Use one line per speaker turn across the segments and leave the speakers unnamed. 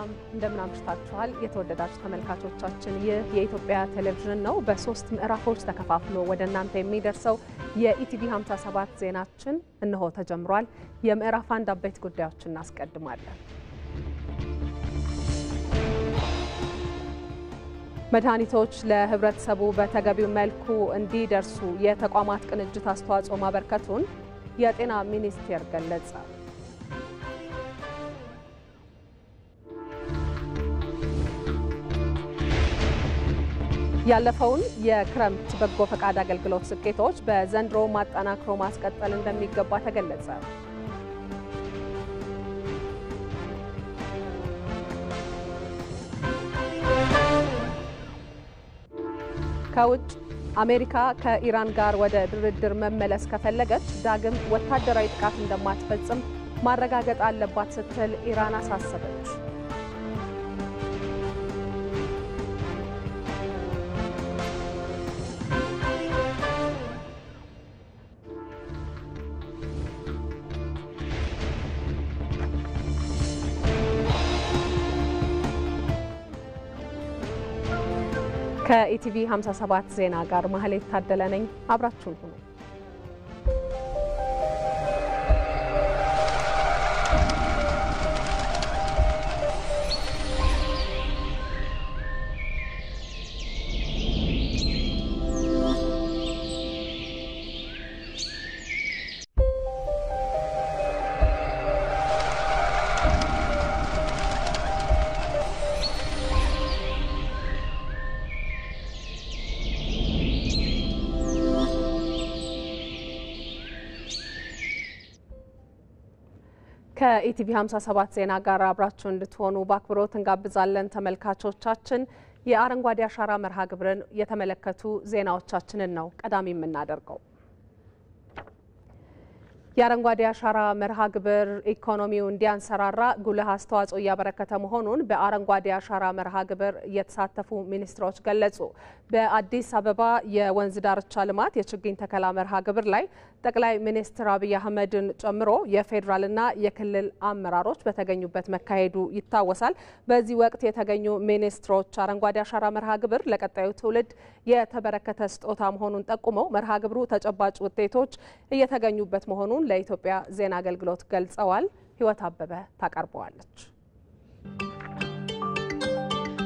ሰላም እንደምን አምሽታችኋል የተወደዳችሁ ተመልካቾቻችን ይህ የኢትዮጵያ ቴሌቪዥን ነው በሶስት ምዕራፎች ተከፋፍሎ ወደ እናንተ የሚደርሰው የኢቲቪ 57 ዜናችን እነሆ ተጀምሯል የምዕራፍ 1 አበይት ጉዳዮችን እናስቀድማለን መድኃኒቶች ለህብረተሰቡ በተገቢው መልኩ እንዲደርሱ የተቋማት ቅንጅት አስተዋጽኦ ማበርከቱን የጤና ሚኒስቴር ገለጸ ያለፈውን የክረምት በጎ ፈቃድ አገልግሎት ስኬቶች በዘንድሮ ማጠናክሮ ማስቀጠል እንደሚገባ ተገለጸ ከውጭ አሜሪካ ከኢራን ጋር ወደ ድርድር መመለስ ከፈለገች ዳግም ወታደራዊ ጥቃት እንደማትፈጽም ማረጋገጥ አለባት ስትል ኢራን አሳሰበች ከኢቲቪ 57 ዜና ጋር ማህሌት ታደለ ነኝ አብራችሁን ሁኑ ከኢቲቪ 57 ዜና ጋር አብራችሁ እንድትሆኑ በአክብሮት እንጋብዛለን ተመልካቾቻችን የአረንጓዴ አሻራ መርሃ ግብርን የተመለከቱ ዜናዎቻችንን ነው ቀዳሚ የምናደርገው የአረንጓዴ አሻራ መርሃ ግብር ኢኮኖሚው እንዲያንሰራራ ጉልህ አስተዋጽኦ ያበረከተ መሆኑን በአረንጓዴ አሻራ መርሃ ግብር የተሳተፉ ሚኒስትሮች ገለጹ በአዲስ አበባ የወንዝ ዳርቻ ልማት የችግኝ ተከላ መርሃ ግብር ላይ ጠቅላይ ሚኒስትር አብይ አህመድን ጨምሮ የፌደራልና የክልል አመራሮች በተገኙበት መካሄዱ ይታወሳል በዚህ ወቅት የተገኙ ሚኒስትሮች አረንጓዴ አሻራ መርሃ ግብር ለቀጣዩ ትውልድ የተበረከተ ስጦታ መሆኑን ጠቁመው መርሃ ግብሩ ተጨባጭ ውጤቶች እየተገኙበት መሆኑን ለኢትዮጵያ ዜና አገልግሎት ገልጸዋል ህይወት አበበ ታቀርበዋለች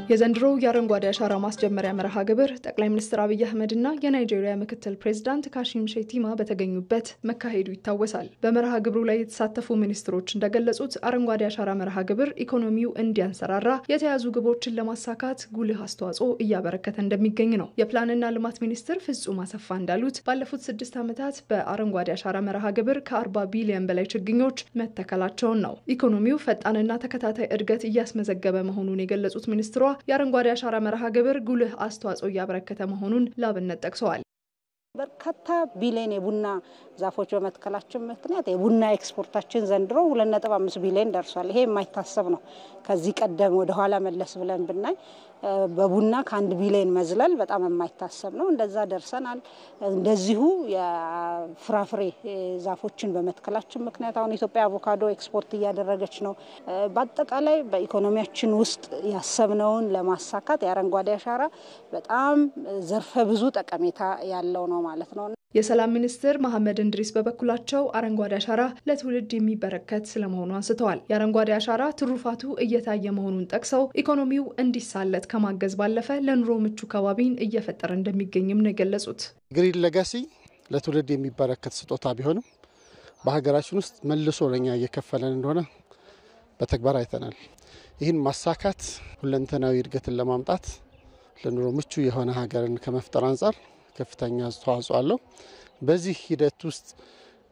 የዘንድሮ የአረንጓዴ አሻራ ማስጀመሪያ መርሃ ግብር ጠቅላይ ሚኒስትር አብይ አህመድና የናይጄሪያ ምክትል ፕሬዝዳንት ካሺም ሼቲማ በተገኙበት መካሄዱ ይታወሳል በመርሃ ግብሩ ላይ የተሳተፉ ሚኒስትሮች እንደገለጹት አረንጓዴ አሻራ መርሃ ግብር ኢኮኖሚው እንዲያንሰራራ የተያዙ ግቦችን ለማሳካት ጉልህ አስተዋጽኦ እያበረከተ እንደሚገኝ ነው የፕላንና ልማት ሚኒስትር ፍጹም አሰፋ እንዳሉት ባለፉት 6 ዓመታት በአረንጓዴ አሻራ መርሃ ግብር ከ40 ቢሊዮን በላይ ችግኞች መተከላቸውን ነው ኢኮኖሚው ፈጣንና ተከታታይ እድገት እያስመዘገበ መሆኑን የገለጹት ሚኒስትሯ የአረንጓዴ አሻራ መርሃ ግብር ጉልህ አስተዋጽኦ ያበረከተ መሆኑን ላብነት ጠቅሰዋል
በርካታ ቢሊዮን የቡና ዛፎች በመትከላችን ምክንያት የቡና ኤክስፖርታችን ዘንድሮ 2.5 ቢሊዮን ደርሷል ይሄ የማይታሰብ ነው ከዚህ ቀደም ወደ ኋላ መለስ ብለን ብናይ በቡና ከ1 ቢሊዮን መዝለል በጣም የማይታሰብ ነው እንደዛ ደርሰናል እንደዚሁ የፍራፍሬ ዛፎችን በመትከላችን ምክንያት አሁን ኢትዮጵያ አቮካዶ ኤክስፖርት እያደረገች ነው በአጠቃላይ በኢኮኖሚያችን ውስጥ ያሰብነውን ለማሳካት የአረንጓዴ አሻራ በጣም ዘርፈ ብዙ ጠቀሜታ ያለው ነው ማለት ነው
የሰላም ሚኒስትር መሐመድ እንድሪስ በበኩላቸው አረንጓዴ አሻራ ለትውልድ የሚበረከት ስለመሆኑ አንስተዋል የአረንጓዴ አሻራ ትሩፋቱ እየታየ መሆኑን ጠቅሰው ኢኮኖሚው እንዲሳለጥ ከማገዝ ባለፈ ለኑሮ ምቹ ከባቢን እየፈጠረ እንደሚገኝም ነው የገለጹት
ግሪን ሌጋሲ ለትውልድ የሚበረከት ስጦታ ቢሆንም በሀገራችን ውስጥ መልሶ ለኛ እየከፈለን እንደሆነ በተግባር አይተናል ይህን ማሳካት ሁለንተናዊ እድገትን ለማምጣት ለኑሮ ምቹ የሆነ ሀገርን ከመፍጠር አንፃር ከፍተኛ አስተዋጽኦ አለው በዚህ ሂደት ውስጥ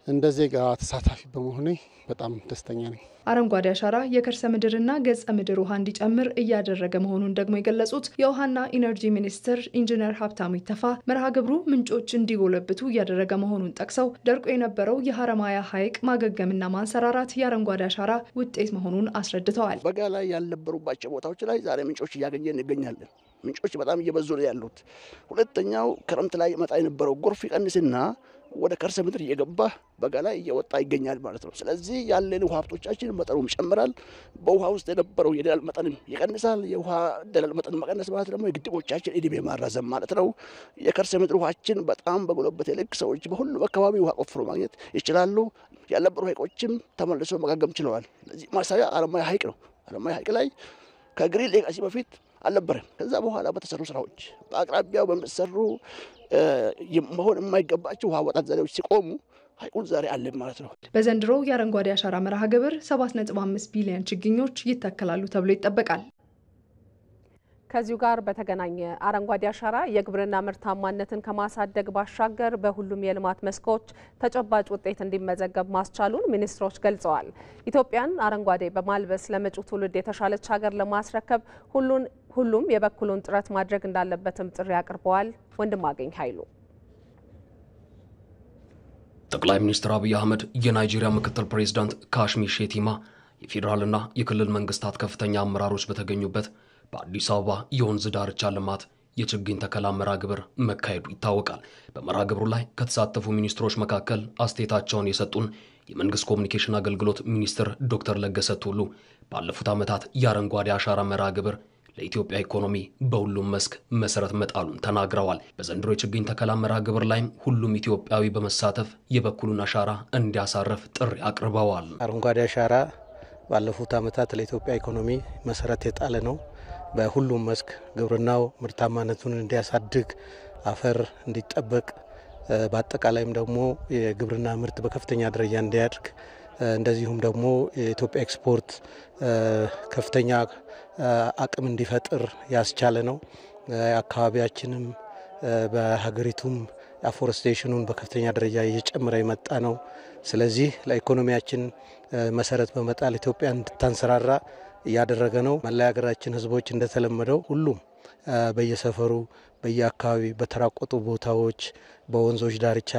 እንደዜጋ ተሳታፊ በመሆኔ በጣም ደስተኛ ነኝ
አረንጓዴ አሻራ የከርሰ ምድርና ገጸ ምድር ውሃ እንዲጨምር እያደረገ መሆኑን ደግሞ የገለጹት የውሃና ኢነርጂ ሚኒስትር ኢንጂነር ሀብታሙ ይተፋ መርሃ ግብሩ ምንጮች እንዲጎለብቱ እያደረገ መሆኑን ጠቅሰው ደርቆ የነበረው የሐረማያ ሐይቅ ማገገምና ማንሰራራት የአረንጓዴ አሻራ ውጤት መሆኑን አስረድተዋል
በጋ ላይ ያልነበሩባቸው ቦታዎች ላይ ዛሬ ምንጮች እያገኘን እንገኛለን ምንጮች በጣም እየበዙ ነው ያሉት ሁለተኛው ክረምት ላይ መጣ የነበረው ጎርፍ ይቀንስና ወደ ከርሰ ምድር እየገባ በጋ ላይ እየወጣ ይገኛል ማለት ነው። ስለዚህ ያለን ውሃ ሀብቶቻችን መጠኑም ይጨምራል። በውሃ ውስጥ የነበረው የደለል መጠንም ይቀንሳል። የውሃ ደለል መጠን መቀነስ ማለት ደግሞ የግድቦቻችን እድሜ ማራዘም ማለት ነው። የከርሰ ምድር ውሃችን በጣም በጎለበት ልክ ሰዎች በሁሉም አካባቢ ውሃ ቆፍሮ ማግኘት ይችላሉ። ያልነበሩ ሐይቆችም ተመልሶ መጋገም ችለዋል። ስለዚህ ማሳያ አለማያ ሐይቅ ነው። አለማያ ሐይቅ ላይ ከግሪን ሌጋሲ በፊት አልነበረም። ከዛ በኋላ በተሰሩ ስራዎች በአቅራቢያው በሚሰሩ መሆን የማይገባቸው ውሃ አወጣጥ ዘዴዎች ሲቆሙ ሐይቁን ዛሬ አለ ማለት ነው።
በዘንድሮ የአረንጓዴ አሻራ መርሃ ግብር 7.5 ቢሊዮን ችግኞች ይተከላሉ ተብሎ ይጠበቃል።
ከዚሁ ጋር በተገናኘ አረንጓዴ አሻራ የግብርና ምርታማነትን ከማሳደግ ባሻገር በሁሉም የልማት መስኮች ተጨባጭ ውጤት እንዲመዘገብ ማስቻሉን ሚኒስትሮች ገልጸዋል። ኢትዮጵያን አረንጓዴ በማልበስ ለመጪው ትውልድ የተሻለች ሀገር ለማስረከብ ሁሉም የበኩሉን ጥረት ማድረግ እንዳለበትም ጥሪ አቅርበዋል። ወንድማገኝ ኃይሉ
ጠቅላይ ሚኒስትር አብይ አህመድ የናይጄሪያ ምክትል ፕሬዝዳንት ካሽሚ ሼቲማ የፌዴራልና የክልል መንግስታት ከፍተኛ አመራሮች በተገኙበት በአዲስ አበባ የወንዝ ዳርቻ ልማት የችግኝ ተከላ መርሃ ግብር መካሄዱ ይታወቃል። በመርሃ ግብሩ ላይ ከተሳተፉ ሚኒስትሮች መካከል አስተያየታቸውን የሰጡን የመንግስት ኮሚኒኬሽን አገልግሎት ሚኒስትር ዶክተር ለገሰ ቱሉ ባለፉት ዓመታት የአረንጓዴ አሻራ መርሃ ግብር ለኢትዮጵያ ኢኮኖሚ በሁሉም መስክ መሰረት መጣሉን ተናግረዋል። በዘንድሮ የችግኝ ተከላ መርሃ ግብር ላይም ሁሉም ኢትዮጵያዊ በመሳተፍ የበኩሉን አሻራ እንዲያሳርፍ ጥሪ አቅርበዋል።
አረንጓዴ አሻራ ባለፉት ዓመታት ለኢትዮጵያ ኢኮኖሚ መሰረት የጣለ ነው። በሁሉም መስክ ግብርናው ምርታማነቱን እንዲያሳድግ፣ አፈር እንዲጠበቅ፣ በአጠቃላይም ደግሞ የግብርና ምርት በከፍተኛ ደረጃ እንዲያድግ፣ እንደዚሁም ደግሞ የኢትዮጵያ ኤክስፖርት ከፍተኛ አቅም እንዲፈጥር ያስቻለ ነው። አካባቢያችንም በሀገሪቱም አፎረስቴሽኑን በከፍተኛ ደረጃ እየጨመረ የመጣ ነው። ስለዚህ ለኢኮኖሚያችን መሰረት በመጣል ኢትዮጵያ እንድታንሰራራ እያደረገ ነው። መላ ሀገራችን ህዝቦች እንደተለመደው ሁሉም በየሰፈሩ በየአካባቢ በተራቆጡ ቦታዎች በወንዞች ዳርቻ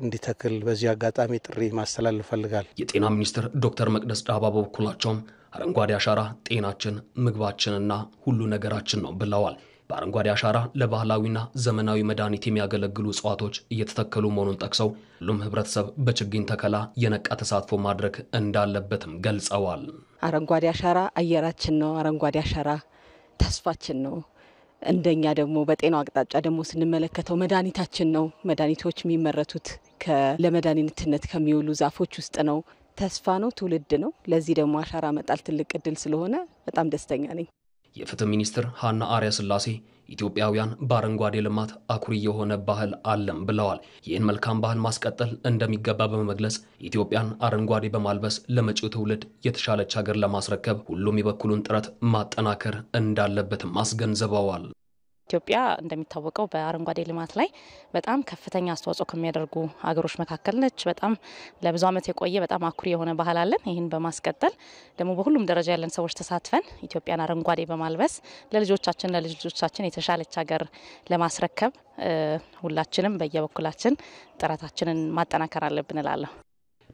እንዲተክል በዚህ አጋጣሚ ጥሪ ማስተላለፍ ፈልጋል።
የጤና ሚኒስትር ዶክተር መቅደስ ዳባ በበኩላቸውም አረንጓዴ አሻራ ጤናችን፣ ምግባችንና ሁሉ ነገራችን ነው ብለዋል። በአረንጓዴ አሻራ ለባህላዊና ዘመናዊ መድኃኒት የሚያገለግሉ እጽዋቶች እየተተከሉ መሆኑን ጠቅሰው ሁሉም ህብረተሰብ በችግኝ ተከላ የነቃ ተሳትፎ ማድረግ እንዳለበትም ገልጸዋል።
አረንጓዴ አሻራ አየራችን ነው። አረንጓዴ አሻራ ተስፋችን ነው። እንደኛ ደግሞ በጤናው አቅጣጫ ደግሞ ስንመለከተው መድኃኒታችን ነው። መድኃኒቶች የሚመረቱት ለመድኃኒትነት ከሚውሉ ዛፎች ውስጥ ነው። ተስፋ ነው፣ ትውልድ ነው። ለዚህ ደግሞ አሻራ መጣል ትልቅ እድል ስለሆነ በጣም ደስተኛ ነኝ።
የፍትህ ሚኒስትር ሀና አርያ ስላሴ ኢትዮጵያውያን በአረንጓዴ ልማት አኩሪ የሆነ ባህል አለም ብለዋል። ይህን መልካም ባህል ማስቀጠል እንደሚገባ በመግለጽ ኢትዮጵያን አረንጓዴ በማልበስ ለመጪው ትውልድ የተሻለች ሀገር ለማስረከብ ሁሉም የበኩሉን ጥረት ማጠናከር እንዳለበትም አስገንዝበዋል።
ኢትዮጵያ እንደሚታወቀው በአረንጓዴ ልማት ላይ በጣም ከፍተኛ አስተዋጽኦ ከሚያደርጉ ሀገሮች መካከል ነች። በጣም ለብዙ ዓመት የቆየ በጣም አኩሪ የሆነ ባህል አለን። ይህን በማስቀጠል ደግሞ በሁሉም ደረጃ ያለን ሰዎች ተሳትፈን ኢትዮጵያን አረንጓዴ በማልበስ ለልጆቻችን ለልጅ ልጆቻችን የተሻለች ሀገር ለማስረከብ ሁላችንም በየበኩላችን ጥረታችንን ማጠናከር አለብን እላለሁ።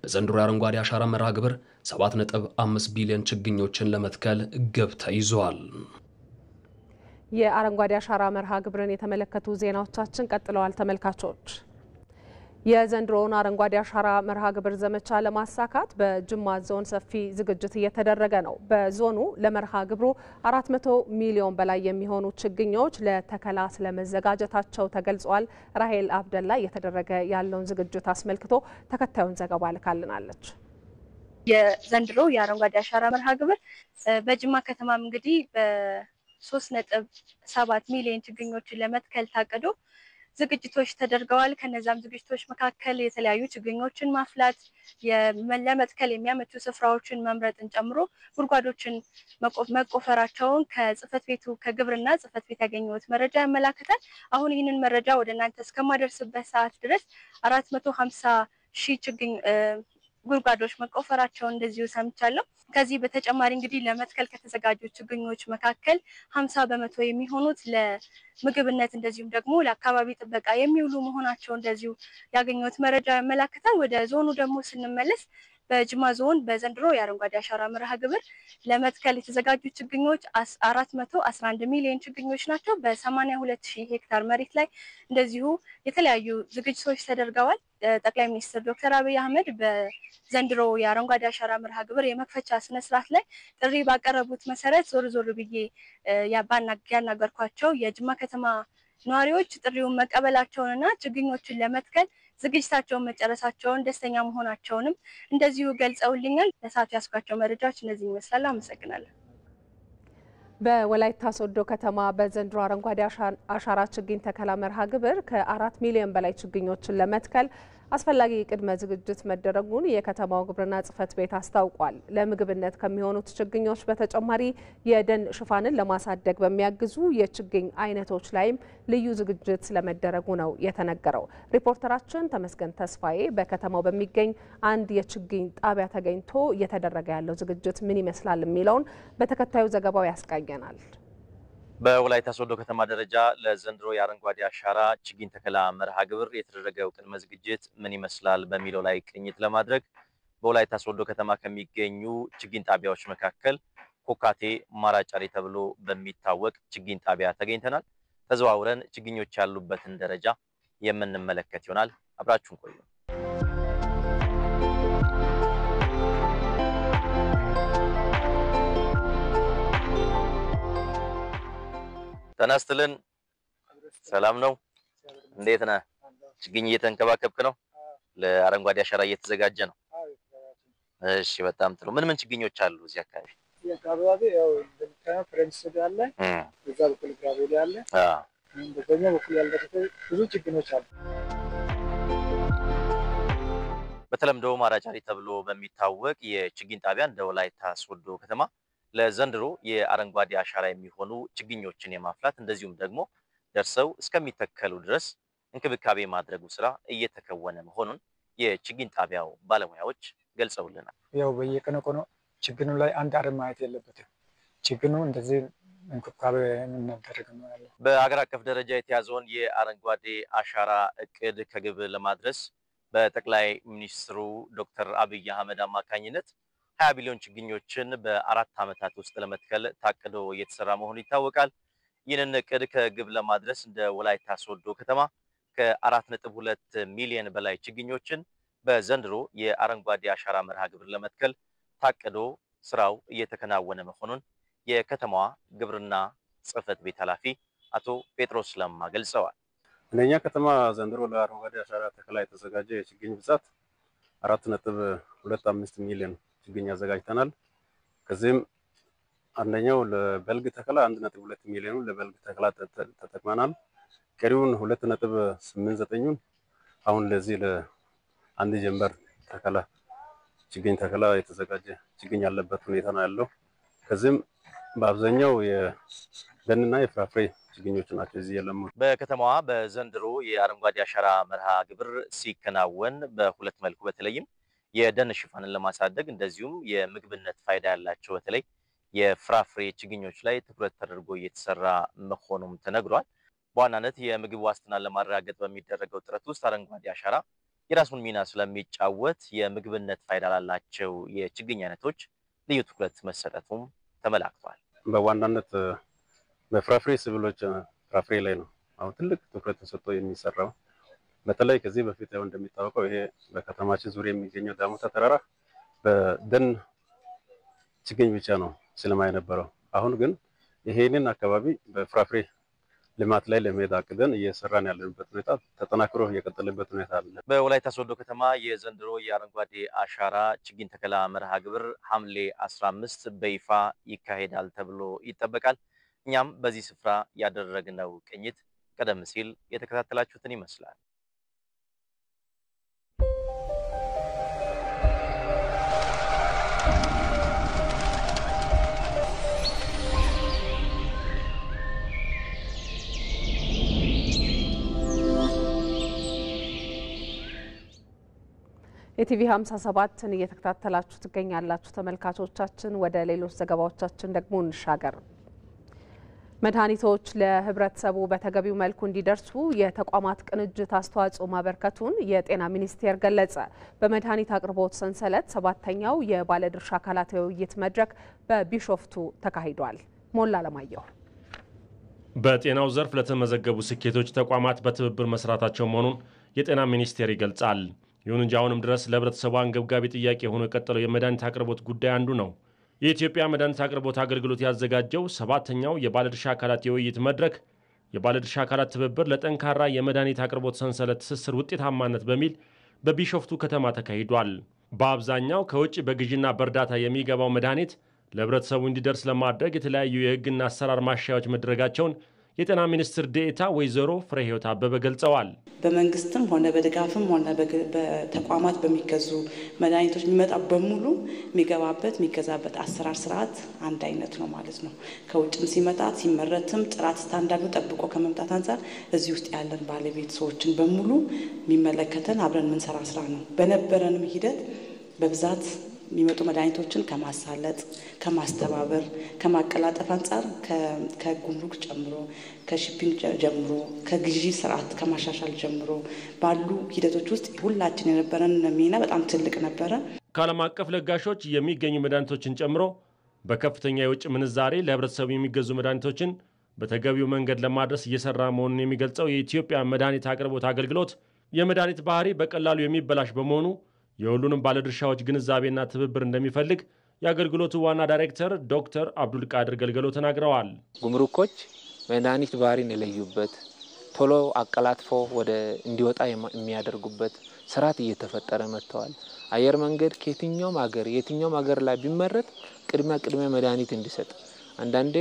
በዘንድሮ የአረንጓዴ አሻራ መርሃ ግብር 7.5 ቢሊዮን ችግኞችን ለመትከል ግብ ተይዟል።
የአረንጓዴ አሻራ መርሃ ግብርን የተመለከቱ ዜናዎቻችን ቀጥለዋል። ተመልካቾች የዘንድሮውን አረንጓዴ አሻራ መርሃ ግብር ዘመቻ ለማሳካት በጅማ ዞን ሰፊ ዝግጅት እየተደረገ ነው። በዞኑ ለመርሃ ግብሩ 400 ሚሊዮን በላይ የሚሆኑ ችግኞች ለተከላ ስለመዘጋጀታቸው ተገልጿል። ራሄል አብደላ እየተደረገ ያለውን ዝግጅት አስመልክቶ ተከታዩን ዘገባ ልካልናለች።
የዘንድሮ የአረንጓዴ አሻራ መርሃ ግብር በጅማ ከተማም እንግዲህ 3.7 ሚሊዮን ችግኞችን ለመትከል ታቅዶ ዝግጅቶች ተደርገዋል። ከነዛም ዝግጅቶች መካከል የተለያዩ ችግኞችን ማፍላት፣ ለመትከል የሚያመቹ ስፍራዎችን መምረጥን ጨምሮ ጉድጓዶችን መቆፈራቸውን ከጽህፈት ቤቱ ከግብርና ጽህፈት ቤት ያገኘሁት መረጃ ያመላክታል። አሁን ይህንን መረጃ ወደ እናንተ እስከማደርስበት ሰዓት ድረስ 450 ሺህ ችግኝ ጉድጓዶች መቆፈራቸውን እንደዚሁ ሰምቻለሁ። ከዚህ በተጨማሪ እንግዲህ ለመትከል ከተዘጋጁ ችግኞች መካከል 50 በመቶ የሚሆኑት ለምግብነት እንደዚሁም ደግሞ ለአካባቢ ጥበቃ የሚውሉ መሆናቸው እንደዚሁ ያገኘሁት መረጃ ያመላክታል። ወደ ዞኑ ደግሞ ስንመለስ በጅማ ዞን በዘንድሮ የአረንጓዴ አሻራ መርሃ ግብር ለመትከል የተዘጋጁ ችግኞች 411 ሚሊዮን ችግኞች ናቸው። በ82000 ሄክታር መሬት ላይ እንደዚሁ የተለያዩ ዝግጅቶች ተደርገዋል። ጠቅላይ ሚኒስትር ዶክተር አብይ አህመድ በዘንድሮ የአረንጓዴ አሻራ መርሃ ግብር የመክፈቻ ስነ ስርዓት ላይ ጥሪ ባቀረቡት መሰረት ዞር ብዬ ያናገርኳቸው የጅማ ከተማ ነዋሪዎች ጥሪውን መቀበላቸውንና ችግኞችን ለመትከል ዝግጅታቸውን መጨረሳቸውን ደስተኛ መሆናቸውንም እንደዚሁ ገልጸውልኛል። ለሰዓቱ ያስኳቸው መረጃዎች እነዚህ ይመስላሉ። አመሰግናለሁ።
በወላይታ ሶዶ ከተማ በዘንድሮ አረንጓዴ አሻራ ችግኝ ተከላ መርሃ ግብር ከ4 ሚሊዮን በላይ ችግኞችን ለመትከል አስፈላጊ ቅድመ ዝግጅት መደረጉን የከተማው ግብርና ጽሕፈት ቤት አስታውቋል። ለምግብነት ከሚሆኑት ችግኞች በተጨማሪ የደን ሽፋንን ለማሳደግ በሚያግዙ የችግኝ አይነቶች ላይም ልዩ ዝግጅት ስለመደረጉ ነው የተነገረው። ሪፖርተራችን ተመስገን ተስፋዬ በከተማው በሚገኝ አንድ የችግኝ ጣቢያ ተገኝቶ እየተደረገ ያለው ዝግጅት ምን ይመስላል የሚለውን በተከታዩ ዘገባው ያስቃኘናል።
በወላይታ ሶዶ ከተማ ደረጃ ለዘንድሮ የአረንጓዴ አሻራ ችግኝ ተከላ መርሃ ግብር የተደረገው ቅድመ ዝግጅት ምን ይመስላል በሚለው ላይ ቅኝት ለማድረግ በወላይታ ሶዶ ከተማ ከሚገኙ ችግኝ ጣቢያዎች መካከል ኮካቴ ማራጫሪ ተብሎ በሚታወቅ ችግኝ ጣቢያ ተገኝተናል። ተዘዋውረን ችግኞች ያሉበትን ደረጃ የምንመለከት ይሆናል። አብራችሁን ቆዩ። ተናስተልን ሰላም ነው? እንዴት ነህ? ችግኝ እየተንከባከብክ ነው? ለአረንጓዴ አሻራ እየተዘጋጀ ነው? እሺ፣ በጣም ጥሩ። ምን ችግኞች አሉ እዚህ አካባቢ?
የአካባቢ ያው እንደምታየው ፍሬንች አለ፣ እዛ በኩል ግራቤል አለ፣ በኛ በኩል ያለበት ብዙ ችግኞች አሉ።
በተለምዶ ማራጫሪ ተብሎ በሚታወቅ የችግኝ ጣቢያ እንደ ወላይታ ሶዶ ከተማ ለዘንድሮ የአረንጓዴ አሻራ የሚሆኑ ችግኞችን የማፍላት እንደዚሁም ደግሞ ደርሰው እስከሚተከሉ ድረስ እንክብካቤ ማድረጉ ስራ እየተከወነ መሆኑን የችግኝ ጣቢያው ባለሙያዎች ገልጸውልናል።
ያው በየቀኑ ችግኙ ላይ አንድ አረም ማየት የለበትም። ችግኙ እንደዚህ እንክብካቤ የምናደርግ ነው ያለው።
በአገር አቀፍ ደረጃ የተያዘውን የአረንጓዴ አሻራ እቅድ ከግብ ለማድረስ በጠቅላይ ሚኒስትሩ ዶክተር አብይ አህመድ አማካኝነት 20 ቢሊዮን ችግኞችን በ4 ዓመታት ውስጥ ለመትከል ታቅዶ እየተሰራ መሆኑ ይታወቃል። ይህንን እቅድ ከግብ ለማድረስ እንደ ወላይታ ሶዶ ከተማ ከ4.2 ሚሊዮን በላይ ችግኞችን በዘንድሮ የአረንጓዴ አሻራ መርሃ ግብር ለመትከል ታቅዶ ስራው እየተከናወነ መሆኑን የከተማዋ ግብርና ጽሕፈት ቤት ኃላፊ አቶ ጴጥሮስ ለማ ገልጸዋል።
እንደኛ ከተማ ዘንድሮ ለአረንጓዴ አሻራ ተከላ የተዘጋጀ የችግኝ ብዛት 4.25 ሚሊዮን ችግኝ አዘጋጅተናል። ከዚህም አንደኛው ለበልግ ተከላ 1.2 ሚሊዮን ለበልግ ተከላ ተጠቅመናል። ቀሪውን 2.89 አሁን ለዚህ ለአንድ ጀንበር ተከላ ችግኝ ተከላ የተዘጋጀ ችግኝ ያለበት ሁኔታ ነው ያለው። ከዚህም በአብዛኛው የደንና የፍራፍሬ ችግኞች ናቸው እዚህ ያለሙ።
በከተማዋ በዘንድሮ የአረንጓዴ አሻራ መርሃ ግብር ሲከናወን በሁለት መልኩ በተለይም የደን ሽፋንን ለማሳደግ እንደዚሁም የምግብነት ፋይዳ ያላቸው በተለይ የፍራፍሬ ችግኞች ላይ ትኩረት ተደርጎ እየተሰራ መሆኑም ተነግሯል። በዋናነት የምግብ ዋስትናን ለማረጋገጥ በሚደረገው ጥረት ውስጥ አረንጓዴ አሻራ የራሱን ሚና ስለሚጫወት የምግብነት ፋይዳ ላላቸው የችግኝ አይነቶች ልዩ ትኩረት መሰጠቱም ተመላክቷል።
በዋናነት በፍራፍሬ ሰብሎች ፍራፍሬ ላይ ነው አሁን ትልቅ ትኩረት ተሰጥቶ የሚሰራው። በተለይ ከዚህ በፊት ያው እንደሚታወቀው ይሄ በከተማችን ዙሪያ የሚገኘው ዳሞታ ተራራ በደን ችግኝ ብቻ ነው ስለማይ ነበረው። አሁን ግን ይሄንን አካባቢ በፍራፍሬ ልማት ላይ ለመሄድ አቅደን እየሰራን ያለንበት ሁኔታ ተጠናክሮ እየቀጠለበት ሁኔታ አለ።
በወላይታ ሶዶ ከተማ የዘንድሮ የአረንጓዴ አሻራ ችግኝ ተከላ መርሃ ግብር ሐምሌ 15 በይፋ ይካሄዳል ተብሎ ይጠበቃል። እኛም በዚህ ስፍራ ያደረግነው ቅኝት ቀደም ሲል የተከታተላችሁትን ይመስላል።
የቲቪ 57ን እየተከታተላችሁ ትገኛላችሁ ተመልካቾቻችን። ወደ ሌሎች ዘገባዎቻችን ደግሞ እንሻገር። መድኃኒቶች ለህብረተሰቡ በተገቢው መልኩ እንዲደርሱ የተቋማት ቅንጅት አስተዋጽኦ ማበርከቱን የጤና ሚኒስቴር ገለጸ። በመድኃኒት አቅርቦት ሰንሰለት 7ኛው የባለድርሻ አካላት የውይይት መድረክ በቢሾፍቱ ተካሂዷል። ሞላ ለማየሁ
በጤናው ዘርፍ ለተመዘገቡ ስኬቶች ተቋማት በትብብር መስራታቸው መሆኑን የጤና ሚኒስቴር ይገልጻል። ይሁን እንጂ አሁንም ድረስ ለህብረተሰቡ አንገብጋቢ ጥያቄ ሆኖ የቀጠለው የመድኃኒት አቅርቦት ጉዳይ አንዱ ነው። የኢትዮጵያ መድኃኒት አቅርቦት አገልግሎት ያዘጋጀው 7ኛው የባለድርሻ አካላት የውይይት መድረክ የባለድርሻ አካላት ትብብር ለጠንካራ የመድኃኒት አቅርቦት ሰንሰለት ትስስር ውጤታማነት በሚል በቢሾፍቱ ከተማ ተካሂዷል። በአብዛኛው ከውጭ በግዥና በእርዳታ የሚገባው መድኃኒት ለህብረተሰቡ እንዲደርስ ለማድረግ የተለያዩ የህግና አሰራር ማሻሻያዎች መደረጋቸውን የጤና ሚኒስትር ዴኤታ ወይዘሮ ፍሬህይወት አበበ ገልጸዋል።
በመንግስትም ሆነ በድጋፍም ሆነ በተቋማት በሚገዙ መድኃኒቶች የሚመጣ በሙሉ የሚገዛበት አሰራር ስርዓት አንድ አይነት ነው ማለት ነው። ከውጭም ሲመጣ ሲመረትም ጥራት ስታንዳርዱ ጠብቆ ከመምጣት አንፃር እዚህ ውስጥ ያለን ባለቤት ሰዎችን በሙሉ የሚመለከተን አብረን የምንሰራ ስራ ነው። በነበረንም ሂደት በብዛት የሚመጡ መድኃኒቶችን ከማሳለጥ ከማስተባበር ከማቀላጠፍ አንፃር ከጉምሩክ ጨምሮ ከሺፒንግ ጀምሮ ከግዢ ስርዓት ከማሻሻል ጀምሮ ባሉ ሂደቶች ውስጥ ሁላችን የነበረን ሚና በጣም ትልቅ ነበረ።
ከዓለም አቀፍ ለጋሾች የሚገኙ መድኃኒቶችን ጨምሮ በከፍተኛ የውጭ ምንዛሬ ለህብረተሰቡ የሚገዙ መድኃኒቶችን በተገቢው መንገድ ለማድረስ እየሰራ መሆኑን የሚገልጸው የኢትዮጵያ መድኃኒት አቅርቦት አገልግሎት የመድኃኒት ባህሪ በቀላሉ የሚበላሽ በመሆኑ የሁሉንም ባለድርሻዎች ግንዛቤና ትብብር እንደሚፈልግ የአገልግሎቱ ዋና ዳይሬክተር ዶክተር አብዱል ቃድር ገልገሎ ተናግረዋል።
ጉምሩኮች መድኃኒት ባህሪን የለዩበት ቶሎ አቀላጥፎ ወደ እንዲወጣ የሚያደርጉበት ስርዓት እየተፈጠረ መጥተዋል። አየር መንገድ ከየትኛውም ሀገር ላይ ቢመረጥ ቅድሚያ መድኃኒት እንዲሰጥ አንዳንዴ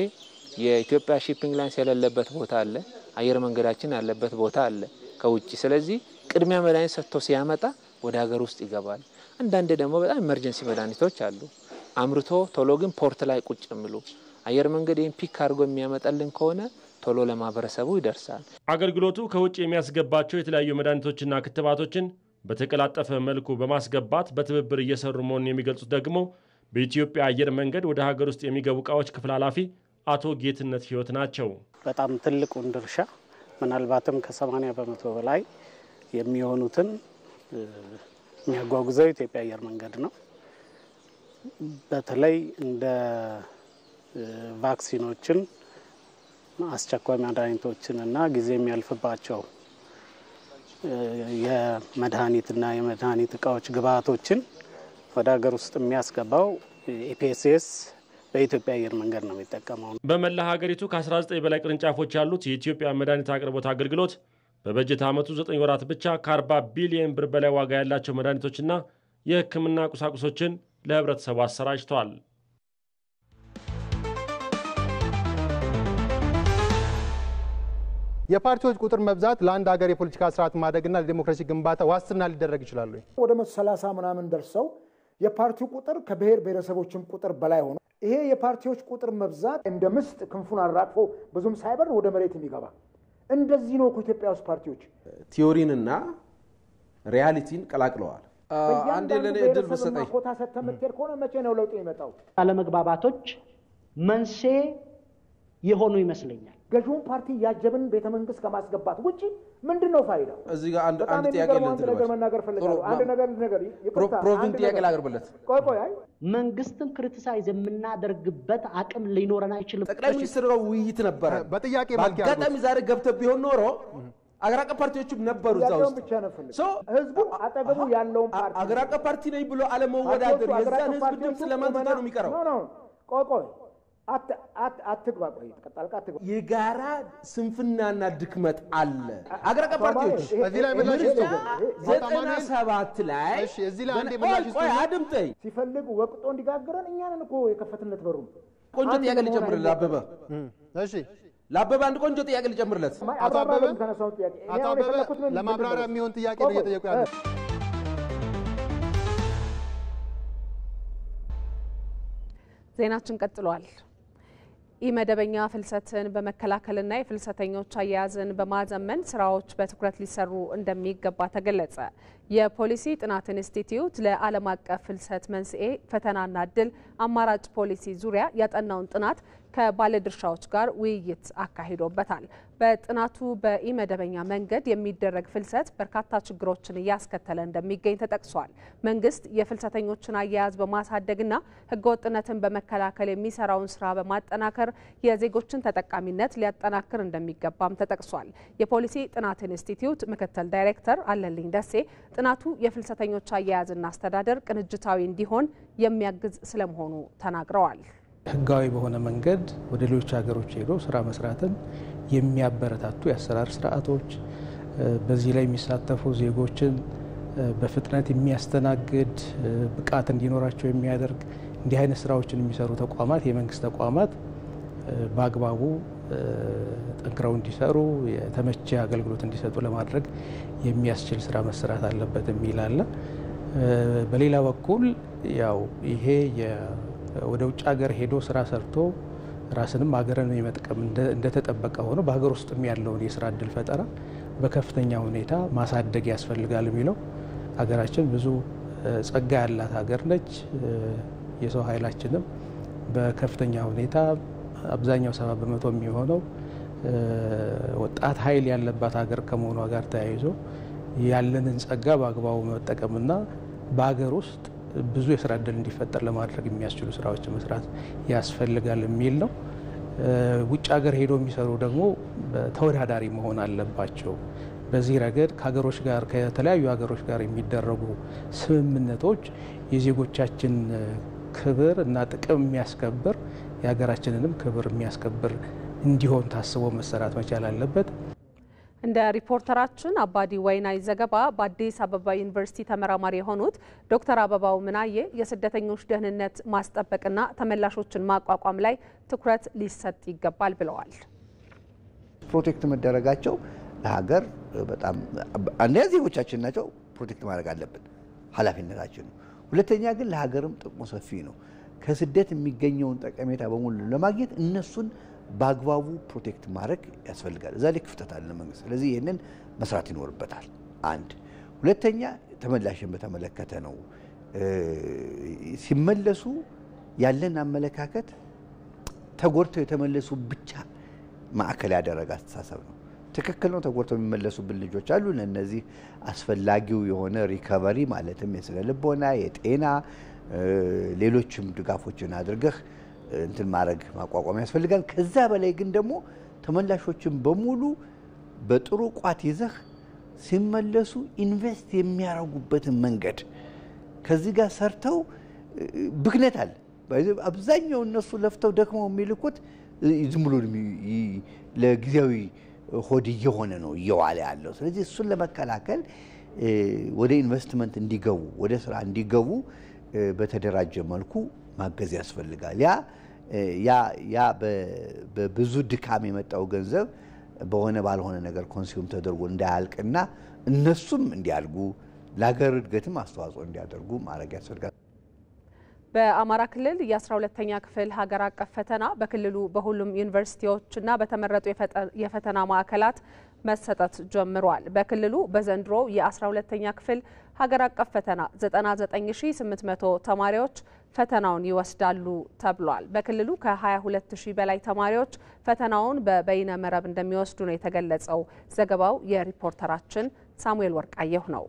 የኢትዮጵያ ሺፒንግ ላይንስ የሌለበት ቦታ አለ፣ አየር መንገዳችን ያለበት ቦታ አለ ከውጪ። ስለዚህ ቅድሚያ መድኃኒት ሰጥቶ ሲያመጣ ወደ ሀገር ውስጥ ይገባል። አንዳንዴ ደግሞ በጣም ኢመርጀንሲ መድኃኒቶች አሉ አምርቶ ቶሎ ግን ፖርት ላይ ቁጭ የሚሉ አየር መንገድ ፒክ አድርጎ የሚያመጣልን ከሆነ ቶሎ ለማህበረሰቡ ይደርሳል።
አገልግሎቱ ከውጭ የሚያስገባቸው የተለያዩ መድኃኒቶችና ክትባቶችን በተቀላጠፈ መልኩ በማስገባት በትብብር እየሰሩ መሆኑን የሚገልጹት ደግሞ በኢትዮጵያ አየር መንገድ ወደ ሀገር ውስጥ የሚገቡ ዕቃዎች ክፍል ኃላፊ አቶ ጌትነት ህይወት ናቸው።
በጣም ትልቁን ድርሻ ምናልባትም ከ80 በመቶ በላይ የሚሆኑትን የሚያጓጉዘው የኢትዮጵያ አየር መንገድ ነው። በተለይ እንደ ቫክሲኖችን፣ አስቸኳይ መድኃኒቶችን እና ጊዜ የሚያልፍባቸው የመድኃኒትና የመድኃኒት እቃዎች ግብአቶችን ወደ ሀገር ውስጥ የሚያስገባው ኢፒኤስኤስ በኢትዮጵያ አየር መንገድ ነው የሚጠቀመው።
በመላ ሀገሪቱ ከ19 በላይ ቅርንጫፎች ያሉት የኢትዮጵያ መድኃኒት አቅርቦት አገልግሎት በበጀት ዓመቱ 9 ወራት ብቻ ከ40 ቢሊዮን ብር በላይ ዋጋ ያላቸው መድኃኒቶችና የሕክምና ቁሳቁሶችን ለህብረተሰቡ አሰራጭቷል።
የፓርቲዎች ቁጥር መብዛት ለአንድ ሀገር የፖለቲካ ስርዓት ማደግና ለዲሞክራሲ ግንባታ ዋስትና ሊደረግ ይችላል ወይ?
ወደ 130 ምናምን ደርሰው የፓርቲው ቁጥር ከብሔር ብሔረሰቦችም ቁጥር በላይ ሆኖ ይሄ የፓርቲዎች ቁጥር መብዛት እንደ ምስጥ ክንፉን አራግፎ ብዙም ሳይበር ወደ መሬት የሚገባ እንደዚህ ነው። ኢትዮጵያ ውስጥ ፓርቲዎች
ቲዮሪንና ሪያሊቲን ቀላቅለዋል። አንዴ ለኔ እድል በሰጠኝ
ኮታ ሰተምትል ከሆነ መቼ ነው ለውጥ የሚመጣው?
አለመግባባቶች መንስኤ የሆኑ ይመስለኛል።
ገዢውን ፓርቲ ያጀብን ቤተ መንግስት ከማስገባት ውጪ ምንድነው ፋይዳው?
እዚህ ጋር አንድ ጥያቄ
መናገር ፈልጋለሁ። አንድ ነገር
ፕሮቪንስ ጥያቄ ላቀርብለት።
ቆይ
መንግስትን ክሪቲሳይዝ የምናደርግበት አቅም ሊኖረን አይችልም።
ጠቅላይ ሚኒስትሩ ውይይት ነበር
በጥያቄ
በአጋጣሚ ዛሬ ገብተው ቢሆን ኖሮ አገር አቀፍ ፓርቲዎችም ነበሩ እዛ ውስጥ
ህዝቡ አጠገቡ ያለውን ፓርቲ
አገር አቀፍ ፓርቲ ነኝ ብሎ አለመወዳደር የዛን ህዝብ ድምፅ ለማንሳት ነው የሚቀረው።
ቆይ አትግባ
የጋራ ስንፍናና ድክመት አለ። አገር አቀፍ ፓርቲዎች
እዚህ ላይ ምላሽ ይስጡ።
97 ላይ
እዚህ ላይ አንዴ ምላሽ ይስጡ።
አድምጠኝ።
ሲፈልጉ ወቅጦ እንዲጋግረን እኛንን እኮ የከፈትነት በሩ
ቆንጆ ጥያቄ ልጨምርልህ አበበ።
እሺ
ለአበበ አንድ ቆንጆ ጥያቄ ልጨምርለት።
አቶ አበበ ለማብራሪያ የሚሆን ጥያቄ ነው እየጠየቁ ያለው።
ዜናችን ቀጥሏል። ኢመደበኛ ፍልሰትን በመከላከልና የፍልሰተኞች አያያዝን በማዘመን ስራዎች በትኩረት ሊሰሩ እንደሚገባ ተገለጸ። የፖሊሲ ጥናት ኢንስቲትዩት ለዓለም አቀፍ ፍልሰት መንስኤ፣ ፈተናና እድል አማራጭ ፖሊሲ ዙሪያ ያጠናውን ጥናት ከባለድርሻዎች ጋር ውይይት አካሂዶበታል። በጥናቱ በኢመደበኛ መንገድ የሚደረግ ፍልሰት በርካታ ችግሮችን እያስከተለ እንደሚገኝ ተጠቅሷል። መንግስት የፍልሰተኞችን አያያዝ በማሳደግና ህገወጥነትን በመከላከል የሚሰራውን ስራ በማጠናከር የዜጎችን ተጠቃሚነት ሊያጠናክር እንደሚገባም ተጠቅሷል። የፖሊሲ ጥናት ኢንስቲትዩት ምክትል ዳይሬክተር አለልኝ ደሴ ጥናቱ የፍልሰተኞች አያያዝና አስተዳደር ቅንጅታዊ እንዲሆን የሚያግዝ ስለመሆኑ ተናግረዋል።
ህጋዊ በሆነ መንገድ ወደ ሌሎች ሀገሮች ሄዶ ስራ መስራትን የሚያበረታቱ የአሰራር ስርዓቶች፣ በዚህ ላይ የሚሳተፉ ዜጎችን በፍጥነት የሚያስተናግድ ብቃት እንዲኖራቸው የሚያደርግ እንዲህ አይነት ስራዎችን የሚሰሩ ተቋማት የመንግስት ተቋማት በአግባቡ ጠንክረው እንዲሰሩ የተመቸ አገልግሎት እንዲሰጡ ለማድረግ የሚያስችል ስራ መሰራት አለበት የሚል አለ። በሌላ በኩል ያው ይሄ ወደ ውጭ ሀገር ሄዶ ስራ ሰርቶ ራስንም ሀገርን የመጥቀም እንደተጠበቀ ሆኖ በሀገር ውስጥም ያለውን የስራ እድል ፈጠራ በከፍተኛ ሁኔታ ማሳደግ ያስፈልጋል የሚለው ሀገራችን ብዙ ጸጋ ያላት ሀገር ነች። የሰው ኃይላችንም በከፍተኛ ሁኔታ አብዛኛው 70% የሚሆነው ወጣት ኃይል ያለባት ሀገር ከመሆኗ ጋር ተያይዞ ያለንን ጸጋ በአግባቡ መጠቀምና በሀገር ውስጥ ብዙ የስራ እድል እንዲፈጠር ለማድረግ የሚያስችሉ ስራዎች መስራት ያስፈልጋል የሚል ነው። ውጭ ሀገር ሄዶ የሚሰሩ ደግሞ ተወዳዳሪ መሆን አለባቸው። በዚህ ረገድ ከሀገሮች ጋር ከተለያዩ ሀገሮች ጋር የሚደረጉ ስምምነቶች የዜጎቻችን ክብር እና ጥቅም የሚያስከብር የሀገራችንንም ክብር የሚያስከብር እንዲሆን ታስቦ መሰራት መቻል አለበት።
እንደ ሪፖርተራችን አባዲ ወይናይ ዘገባ በአዲስ አበባ ዩኒቨርሲቲ ተመራማሪ የሆኑት ዶክተር አበባው ምናዬ የስደተኞች ደህንነት ማስጠበቅና ተመላሾችን ማቋቋም ላይ ትኩረት ሊሰጥ ይገባል ብለዋል።
ፕሮቴክት መደረጋቸው ለሀገር በጣም አንደኛ ዜጎቻችን ናቸው፣ ፕሮቴክት ማድረግ አለብን፣ ኃላፊነታችን ነው። ሁለተኛ ግን ለሀገርም ጥቅሙ ሰፊ ነው። ከስደት የሚገኘውን ጠቀሜታ በሙሉ ለማግኘት እነሱን በአግባቡ ፕሮቴክት ማድረግ ያስፈልጋል። እዛ ላይ ክፍተት አለ መንግስት። ስለዚህ ይህንን መስራት ይኖርበታል። አንድ ሁለተኛ ተመላሽን በተመለከተ ነው። ሲመለሱ ያለን አመለካከት ተጎድተው የተመለሱ ብቻ ማዕከል ያደረገ አስተሳሰብ ነው። ትክክል ነው። ተጎድተው የሚመለሱብን ልጆች አሉ። ለእነዚህ አስፈላጊው የሆነ ሪከቨሪ ማለትም የስነ ልቦና፣ የጤና ሌሎችም ድጋፎችን አድርገህ እንትን ማድረግ ማቋቋም ያስፈልጋል። ከዛ በላይ ግን ደግሞ ተመላሾችን በሙሉ በጥሩ ቋት ይዘህ ሲመለሱ ኢንቨስት የሚያደርጉበትን መንገድ ከዚህ ጋር ሰርተው ብክነት አለ። አብዛኛው እነሱ ለፍተው ደክመው የሚልኩት ዝም ብሎ ለጊዜያዊ ሆድ እየሆነ ነው እየዋለ ያለው። ስለዚህ እሱን ለመከላከል ወደ ኢንቨስትመንት እንዲገቡ ወደ ስራ እንዲገቡ በተደራጀ መልኩ ማገዝ ያስፈልጋል። ያ በብዙ ድካም የመጣው ገንዘብ በሆነ ባልሆነ ነገር ኮንሱም ተደርጎ እንዳያልቅና እነሱም እንዲያልጉ ለሀገር እድገትም አስተዋጽኦ እንዲያደርጉ ማድረግ ያስፈልጋል።
በአማራ ክልል የ12ኛ ክፍል ሀገር አቀፍ ፈተና በክልሉ በሁሉም ዩኒቨርሲቲዎችና በተመረጡ የፈተና ማዕከላት መሰጠት ጀምሯል። በክልሉ በዘንድሮ የ12ኛ ክፍል ሀገር አቀፍ ፈተና 99800 ተማሪዎች ፈተናውን ይወስዳሉ ተብሏል። በክልሉ ከ22000 በላይ ተማሪዎች ፈተናውን በበይነ መረብ እንደሚወስዱ ነው የተገለጸው። ዘገባው የሪፖርተራችን ሳሙኤል ወርቃየሁ ነው።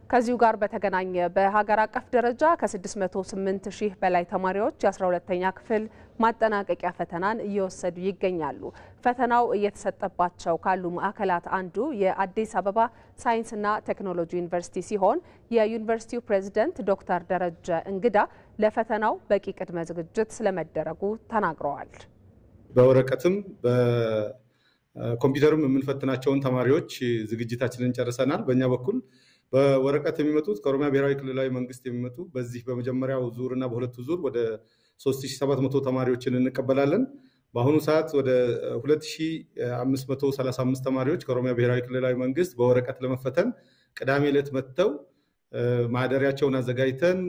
ከዚሁ ጋር በተገናኘ በሀገር አቀፍ ደረጃ ከ608000 በላይ ተማሪዎች የ12ኛ ክፍል ማጠናቀቂያ ፈተናን እየወሰዱ ይገኛሉ። ፈተናው እየተሰጠባቸው ካሉ ማዕከላት አንዱ የአዲስ አበባ ሳይንስና ቴክኖሎጂ ዩኒቨርሲቲ ሲሆን የዩኒቨርሲቲው ፕሬዝዳንት ዶክተር ደረጀ እንግዳ ለፈተናው በቂ ቅድመ ዝግጅት ስለመደረጉ ተናግረዋል።
በወረቀትም በኮምፒውተርም የምንፈትናቸውን ተማሪዎች ዝግጅታችንን ጨርሰናል። በእኛ በኩል በወረቀት የሚመጡት ከኦሮሚያ ብሔራዊ ክልላዊ መንግስት የሚመጡ በዚህ በመጀመሪያው ዙርና በሁለቱ ዙር ወደ 3700 ተማሪዎችን እንቀበላለን። በአሁኑ ሰዓት ወደ 2535 ተማሪዎች ከኦሮሚያ ብሔራዊ ክልላዊ መንግስት በወረቀት ለመፈተን ቅዳሜ ዕለት መጥተው ማደሪያቸውን አዘጋጅተን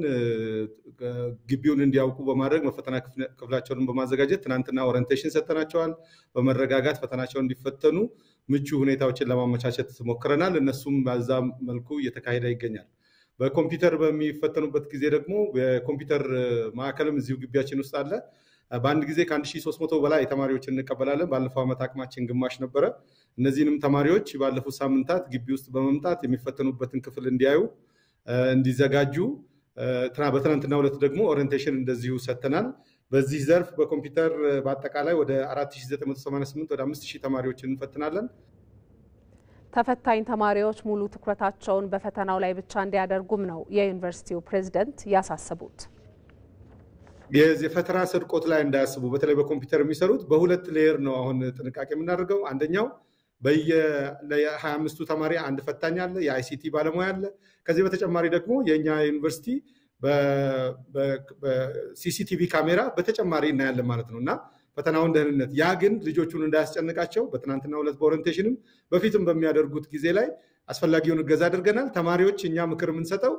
ግቢውን እንዲያውቁ በማድረግ መፈተና ክፍላቸውን በማዘጋጀት ትናንትና ኦሪንቴሽን ሰጥተናቸዋል። በመረጋጋት ፈተናቸውን እንዲፈተኑ ምቹ ሁኔታዎችን ለማመቻቸት ሞክረናል። እነሱም በዛ መልኩ እየተካሄደ ይገኛል። በኮምፒውተር በሚፈተኑበት ጊዜ ደግሞ የኮምፒውተር ማዕከልም እዚሁ ግቢያችን ውስጥ አለ። በአንድ ጊዜ ከ1300 በላይ ተማሪዎችን እንቀበላለን። ባለፈው ዓመት አቅማችን ግማሽ ነበረ። እነዚህንም ተማሪዎች ባለፉት ሳምንታት ግቢ ውስጥ በመምጣት የሚፈተኑበትን ክፍል እንዲያዩ እንዲዘጋጁ በትናንትናው ዕለት ደግሞ ኦሪየንቴሽን እንደዚሁ ሰጥተናል። በዚህ ዘርፍ በኮምፒውተር በአጠቃላይ ወደ 4988 ወደ 5000 ተማሪዎችን እንፈትናለን።
ተፈታኝ ተማሪዎች ሙሉ ትኩረታቸውን በፈተናው ላይ ብቻ እንዲያደርጉም ነው የዩኒቨርሲቲው ፕሬዝዳንት ያሳሰቡት።
የፈተና ስርቆት ላይ እንዳያስቡ። በተለይ በኮምፒውተር የሚሰሩት በሁለት ሌየር ነው አሁን ጥንቃቄ የምናደርገው። አንደኛው በየ25ቱ ተማሪ አንድ ፈታኝ አለ፣ የአይሲቲ ባለሙያ አለ። ከዚህ በተጨማሪ ደግሞ የኛ ዩኒቨርሲቲ በሲሲቲቪ ካሜራ በተጨማሪ እናያለን ማለት ነውና ፈተናውን ደህንነት ያ ግን ልጆቹን እንዳያስጨንቃቸው በትናንትናው ዕለት በኦሪየንቴሽንም በፊትም በሚያደርጉት ጊዜ ላይ አስፈላጊውን እገዛ አድርገናል። ተማሪዎች እኛ ምክር የምንሰጠው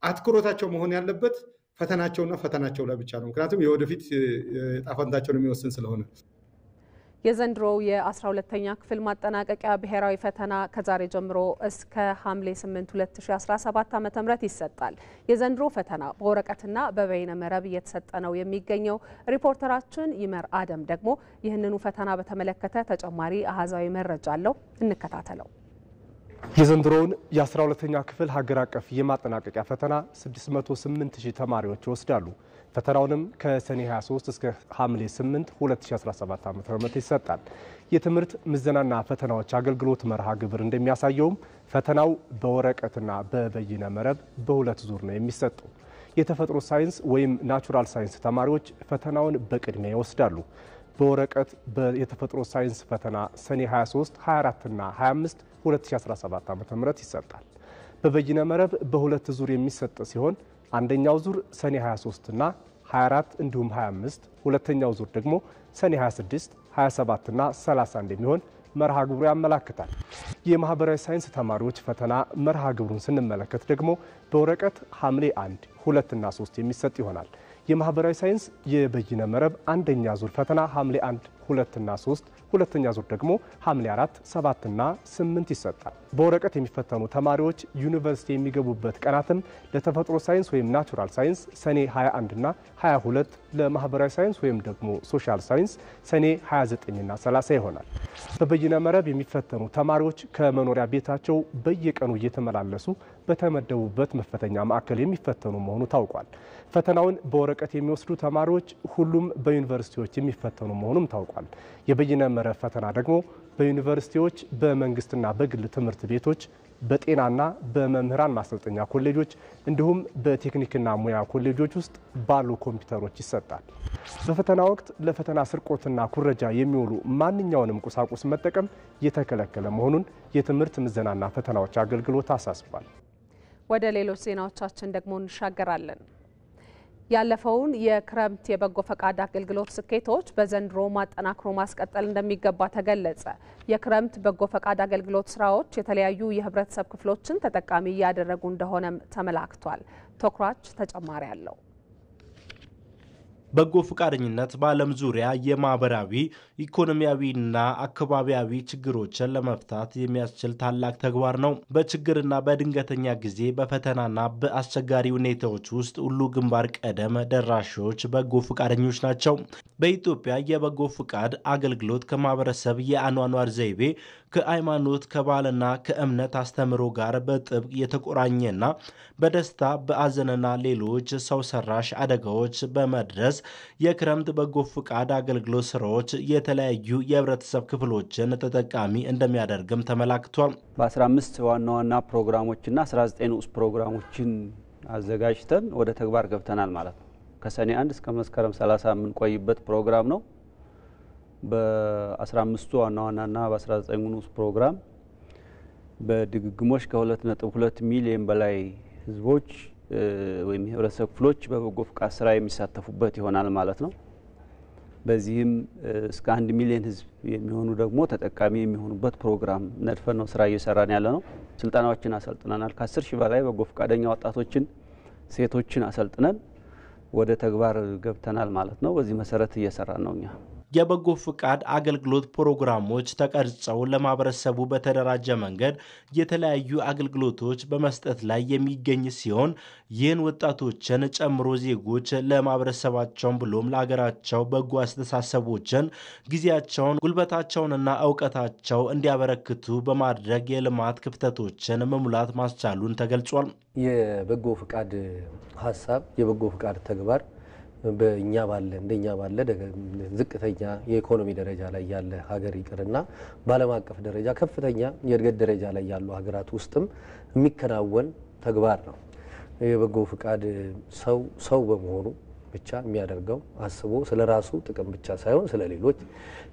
አትኩሮታቸው መሆን ያለበት ፈተናቸውና ፈተናቸው ላይ ብቻ ነው። ምክንያቱም የወደፊት ጣፋንታቸውን የሚወስን ስለሆነ
የዘንድሮው የ12ኛ ክፍል ማጠናቀቂያ ብሔራዊ ፈተና ከዛሬ ጀምሮ እስከ ሐምሌ 8 2017 ዓ.ም ይሰጣል። የዘንድሮ ፈተና በወረቀትና በበይነ መረብ እየተሰጠ ነው የሚገኘው። ሪፖርተራችን ይመር አደም ደግሞ ይህንኑ ፈተና በተመለከተ ተጨማሪ አሃዛዊ መረጃ አለው። እንከታተለው።
የዘንድሮውን የ12ኛ ክፍል ሀገር አቀፍ የማጠናቀቂያ ፈተና 608000 ተማሪዎች ይወስዳሉ። ፈተናውንም ከሰኔ 23 እስከ ሐምሌ 8 2017 ዓ.ም ይሰጣል። የትምህርት ምዘናና ፈተናዎች አገልግሎት መርሃ ግብር እንደሚያሳየውም ፈተናው በወረቀትና በበይነ መረብ በሁለት ዙር ነው የሚሰጠው። የተፈጥሮ ሳይንስ ወይም ናቹራል ሳይንስ ተማሪዎች ፈተናውን በቅድሚያ ይወስዳሉ። በወረቀት የተፈጥሮ ሳይንስ ፈተና ሰኔ 23፣ 24 እና 25 2017 ዓ.ም ይሰጣል። በበይነ መረብ በሁለት ዙር የሚሰጥ ሲሆን አንደኛው ዙር ሰኔ 23 እና 24 እንዲሁም 25፣ ሁለተኛው ዙር ደግሞ ሰኔ 26፣ 27 እና 30 እንደሚሆን መርሃ ግብሩ ያመላክታል። የማህበራዊ ሳይንስ ተማሪዎች ፈተና መርሃ ግብሩን ስንመለከት ደግሞ በወረቀት ሐምሌ 1፣ 2 እና 3 የሚሰጥ ይሆናል። የማህበራዊ ሳይንስ የበይነ መረብ አንደኛ ዙር ፈተና ሐምሌ 1፣ 2 እና 3፣ ሁለተኛ ዙር ደግሞ ሐምሌ 4፣ 7 እና 8 ይሰጣል። በወረቀት የሚፈተኑ ተማሪዎች ዩኒቨርሲቲ የሚገቡበት ቀናትም ለተፈጥሮ ሳይንስ ወይም ናቹራል ሳይንስ ሰኔ 21 እና 22፣ ለማህበራዊ ሳይንስ ወይም ደግሞ ሶሻል ሳይንስ ሰኔ 29 እና 30 ይሆናል። በበይነ መረብ የሚፈተኑ ተማሪዎች ከመኖሪያ ቤታቸው በየቀኑ እየተመላለሱ በተመደቡበት መፈተኛ ማዕከል የሚፈተኑ መሆኑ ታውቋል። ፈተናውን በወረቀት የሚወስዱ ተማሪዎች ሁሉም በዩኒቨርሲቲዎች የሚፈተኑ መሆኑም ታውቋል። የበይነ መረብ ፈተና ደግሞ በዩኒቨርሲቲዎች፣ በመንግስትና በግል ትምህርት ቤቶች፣ በጤናና በመምህራን ማሰልጠኛ ኮሌጆች እንዲሁም በቴክኒክና ሙያ ኮሌጆች ውስጥ ባሉ ኮምፒውተሮች ይሰጣል። በፈተና ወቅት ለፈተና ስርቆትና ኩረጃ የሚውሉ ማንኛውንም ቁሳቁስ መጠቀም የተከለከለ መሆኑን የትምህርት ምዘናና ፈተናዎች አገልግሎት አሳስቧል።
ወደ ሌሎች ዜናዎቻችን ደግሞ እንሻገራለን። ያለፈውን የክረምት የበጎ ፈቃድ አገልግሎት ስኬቶች በዘንድሮ ማጠናክሮ ማስቀጠል እንደሚገባ ተገለጸ። የክረምት በጎ ፈቃድ አገልግሎት ስራዎች የተለያዩ የህብረተሰብ ክፍሎችን ተጠቃሚ እያደረጉ እንደሆነም ተመላክቷል። ቶክራች ተጨማሪ አለው።
በጎ ፈቃደኝነት በዓለም ዙሪያ የማህበራዊ ኢኮኖሚያዊና አካባቢያዊ ችግሮችን ለመፍታት የሚያስችል ታላቅ ተግባር ነው። በችግርና በድንገተኛ ጊዜ በፈተናና በአስቸጋሪ ሁኔታዎች ውስጥ ሁሉ ግንባር ቀደም ደራሾች በጎ ፈቃደኞች ናቸው። በኢትዮጵያ የበጎ ፈቃድ አገልግሎት ከማህበረሰብ የአኗኗር ዘይቤ፣ ከሃይማኖት፣ ከባህልና ከእምነት አስተምሮ ጋር በጥብቅ የተቆራኘና በደስታ በአዘንና ሌሎች ሰው ሰራሽ አደጋዎች በመድረስ የክረምት በጎ ፈቃድ አገልግሎት ስራዎች የተለያዩ የህብረተሰብ ክፍሎችን ተጠቃሚ እንደሚያደርግም ተመላክቷል።
በ15 ዋና ዋና ፕሮግራሞችና 19 ንዑስ ፕሮግራሞችን አዘጋጅተን ወደ ተግባር ገብተናል ማለት ነው። ከሰኔ 1 እስከ መስከረም 30 የምንቆይበት ፕሮግራም ነው። በ15 ዋና ዋናና በ19 ንዑስ ፕሮግራም በድግግሞሽ ከ2.2 ሚሊዮን በላይ ህዝቦች ወይም የህብረተሰብ ክፍሎች በበጎ ፈቃድ ስራ የሚሳተፉበት ይሆናል ማለት ነው። በዚህም እስከ 1 ሚሊዮን ህዝብ የሚሆኑ ደግሞ ተጠቃሚ የሚሆኑበት ፕሮግራም ነድፈን ነው ስራ እየሰራን ያለ ነው። ስልጠናዎችን አሰልጥነናል። ከ10 ሺህ በላይ በጎ ፈቃደኛ ወጣቶችን፣ ሴቶችን አሰልጥነን ወደ ተግባር ገብተናል ማለት ነው። በዚህ መሰረት እየሰራን ነው እኛ።
የበጎ ፍቃድ አገልግሎት ፕሮግራሞች ተቀርጸው ለማህበረሰቡ በተደራጀ መንገድ የተለያዩ አገልግሎቶች በመስጠት ላይ የሚገኝ ሲሆን ይህን ወጣቶችን ጨምሮ ዜጎች ለማህበረሰባቸው ብሎም ለሀገራቸው በጎ አስተሳሰቦችን ጊዜያቸውን ጉልበታቸውንና ዕውቀታቸው እንዲያበረክቱ በማድረግ የልማት ክፍተቶችን መሙላት ማስቻሉን ተገልጿል።
የበጎ ፍቃድ ሐሳብ የበጎ ፍቃድ ተግባር እንደኛ ባለ ዝቅተኛ የኢኮኖሚ ደረጃ ላይ ያለ ሀገር ይቅርና በዓለም አቀፍ ደረጃ ከፍተኛ የእድገት ደረጃ ላይ ያሉ ሀገራት ውስጥም የሚከናወን ተግባር ነው። የበጎ ፍቃድ ሰው በመሆኑ ብቻ የሚያደርገው አስቦ ስለራሱ ጥቅም ብቻ ሳይሆን ስለሌሎች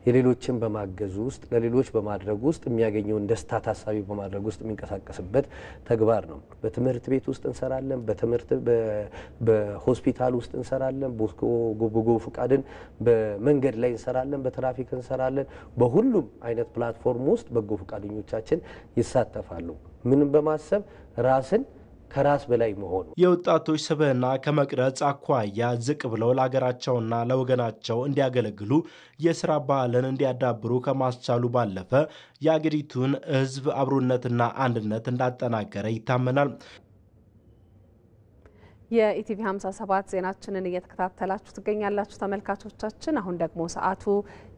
የሌሎችን በማገዙ ውስጥ ለሌሎች በማድረግ ውስጥ የሚያገኘውን ደስታ ታሳቢ በማድረግ ውስጥ የሚንቀሳቀስበት ተግባር ነው። በትምህርት ቤት ውስጥ እንሰራለን፣ በሆስፒታል ውስጥ እንሰራለን፣ በጎ ፍቃድን በመንገድ ላይ እንሰራለን፣ በትራፊክ እንሰራለን። በሁሉም አይነት ፕላትፎርም ውስጥ በጎ ፍቃደኞቻችን ይሳተፋሉ። ምንም በማሰብ ራስን ከራስ በላይ መሆኑ
የወጣቶች ስብዕና ከመቅረጽ አኳያ ዝቅ ብለው ለሀገራቸውና ለወገናቸው እንዲያገለግሉ የስራ ባህልን እንዲያዳብሩ ከማስቻሉ ባለፈ የአገሪቱን ሕዝብ አብሮነትና አንድነት እንዳጠናከረ ይታመናል።
የኢቲቪ 57 ዜናችንን እየተከታተላችሁ ትገኛላችሁ ተመልካቾቻችን። አሁን ደግሞ ሰዓቱ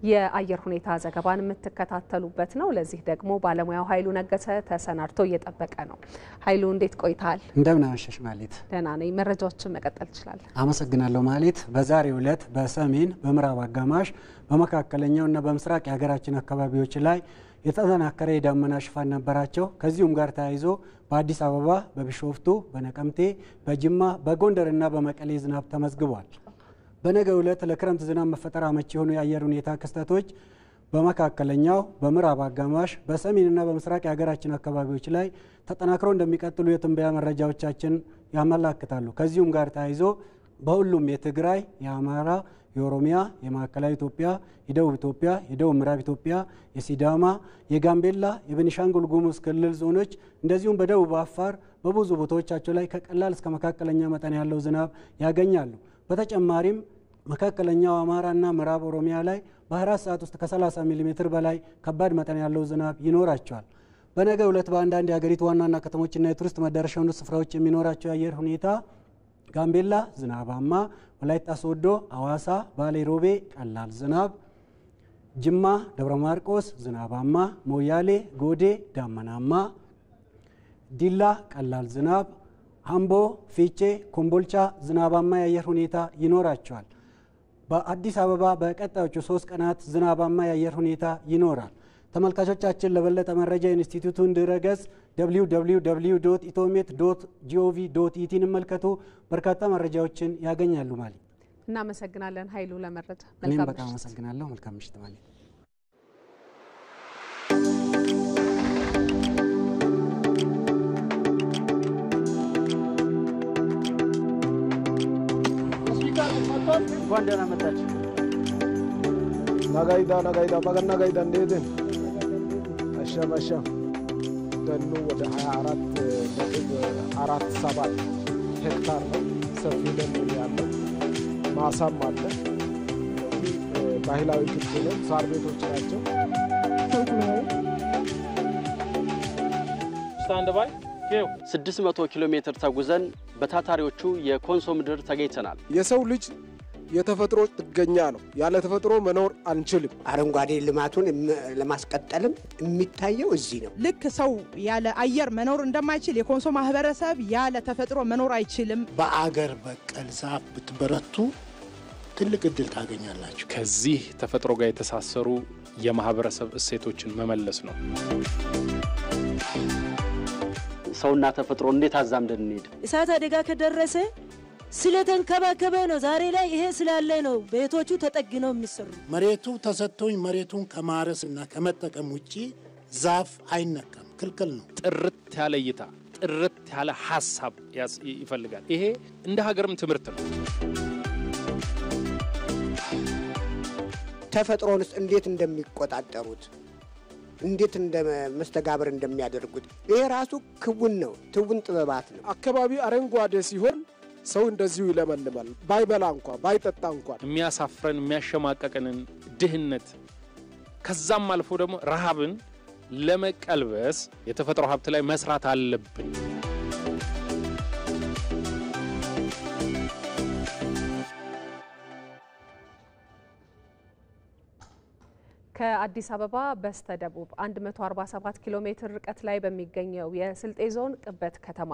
የአየር ሁኔታ ዘገባን የምትከታተሉበት ነው። ለዚህ ደግሞ ባለሙያው ኃይሉ ነገሰ ተሰናድቶ እየጠበቀ ነው። ኃይሉ እንዴት ቆይታል?
እንደምን አመሸሽ ማለት?
ደህና ነኝ። መረጃዎችን መቀጠል ትችላለህ።
አመሰግናለሁ ማለት። በዛሬው ዕለት በሰሜን በምዕራብ አጋማሽ በመካከለኛውና በምስራቅ የሀገራችን አካባቢዎች ላይ የተጠናከረ የዳመና ሽፋን ነበራቸው። ከዚሁም ጋር ተያይዞ በአዲስ አበባ፣ በቢሾፍቱ፣ በነቀምቴ፣ በጅማ፣ በጎንደርና በመቀሌ ዝናብ ተመዝግቧል። በነገው ዕለት ለክረምት ዝናብ መፈጠር አመቺ የሆኑ የአየር ሁኔታ ክስተቶች በመካከለኛው በምዕራብ አጋማሽ በሰሜንና በምስራቅ የሀገራችን አካባቢዎች ላይ ተጠናክረው እንደሚቀጥሉ የትንበያ መረጃዎቻችን ያመላክታሉ። ከዚሁም ጋር ተያይዞ በሁሉም የትግራይ፣ የአማራ፣ የኦሮሚያ፣ የማዕከላዊ ኢትዮጵያ፣ የደቡብ ኢትዮጵያ፣ የደቡብ ምዕራብ ኢትዮጵያ፣ የሲዳማ፣ የጋምቤላ፣ የቤኒሻንጉል ጉሙዝ ክልል ዞኖች እንደዚሁም በደቡብ አፋር በብዙ ቦታዎቻቸው ላይ ከቀላል እስከ መካከለኛ መጠን ያለው ዝናብ ያገኛሉ። በተጨማሪም መካከለኛው አማራና ምዕራብ ኦሮሚያ ላይ በ24 ሰዓት ውስጥ ከ30 ሚሊ ሜትር በላይ ከባድ መጠን ያለው ዝናብ ይኖራቸዋል። በነገው ዕለት በአንዳንድ የሀገሪቱ ዋና ከተሞችና የቱሪስት መዳረሻ ስፍራዎች የሚኖራቸው የአየር ሁኔታ ጋምቤላ ዝናባማ፣ ወላይታ ሶዶ፣ አዋሳ፣ ባሌ ሮቤ ቀላል ዝናብ፣ ጅማ፣ ደብረ ማርቆስ ዝናባማ፣ ሞያሌ፣ ጎዴ ዳመናማ፣ ዲላ ቀላል ዝናብ፣ አምቦ፣ ፊቼ፣ ኮምቦልቻ ዝናባማ የአየር ሁኔታ ይኖራቸዋል። በአዲስ አበባ በቀጣዮቹ 3 ቀናት ዝናባማ የአየር ሁኔታ ይኖራል። ተመልካቾቻችን ለበለጠ መረጃ ኢንስቲትዩቱን ድረገጽ www.itomet.gov.ኢቲን መልከቱ በርካታ መረጃዎችን ያገኛሉ ማለት።
እናመሰግናለን ኃይሉ ለመረጃ።
እኔም በጣም አመሰግናለሁ። መልካም ምሽት ማለት።
እንኳን ደህና መጣችሁ።
ነጋይዳ በገና ጋይዳ እንደሄድን አሻ ደኑ ወደ 24.47 ሄክታር ነው። ሰፊ ደን ያለው ማሳም አለ። ባህላዊ ግቢ ነው። ሳር ቤቶች ናቸው።
ስታንድ ባይ 600 ኪሎ ሜትር ተጉዘን በታታሪዎቹ የኮንሶ ምድር ተገኝተናል።
የሰው ልጅ የተፈጥሮ ጥገኛ ነው። ያለ ተፈጥሮ መኖር አንችልም።
አረንጓዴ ልማቱን ለማስቀጠልም የሚታየው እዚህ ነው።
ልክ ሰው ያለ አየር መኖር እንደማይችል የኮንሶ ማህበረሰብ ያለ ተፈጥሮ መኖር አይችልም።
በአገር በቀል ዛፍ ብትበረቱ ትልቅ እድል ታገኛላችሁ።
ከዚህ ተፈጥሮ ጋር የተሳሰሩ የማህበረሰብ እሴቶችን መመለስ ነው።
ሰውና ተፈጥሮ እንዴት አዛምደን እንሄድ?
እሳት አደጋ ከደረሰ ስለተንከባከበ ነው። ዛሬ ላይ ይሄ ስላለ ነው ቤቶቹ ተጠግነው የሚሰሩ።
መሬቱ ተሰጥቶኝ መሬቱን ከማረስና ከመጠቀም ውጪ ዛፍ አይነካም፣ ክልክል ነው።
ጥርት ያለ እይታ፣ ጥርት ያለ ሐሳብ ይፈልጋል። ይሄ እንደ ሀገርም ትምህርት ነው።
ተፈጥሮን እንዴት እንደሚቆጣጠሩት እንዴት መስተጋብር እንደሚያደርጉት ይሄ ራሱ ክውን ነው። ትውን ጥበባት ነው።
አካባቢ አረንጓዴ ሲሆን ሰው እንደዚሁ ይለመልማል ባይበላ እንኳን ባይጠጣ እንኳን
የሚያሳፍረን የሚያሸማቀቀንን ድህነት ከዛም አልፎ ደግሞ ረሃብን ለመቀልበስ የተፈጥሮ ሀብት ላይ መስራት አለብን።
ከአዲስ አበባ በስተደቡብ 147 ኪሎ ሜትር ርቀት ላይ በሚገኘው የስልጤ ዞን ቅበት ከተማ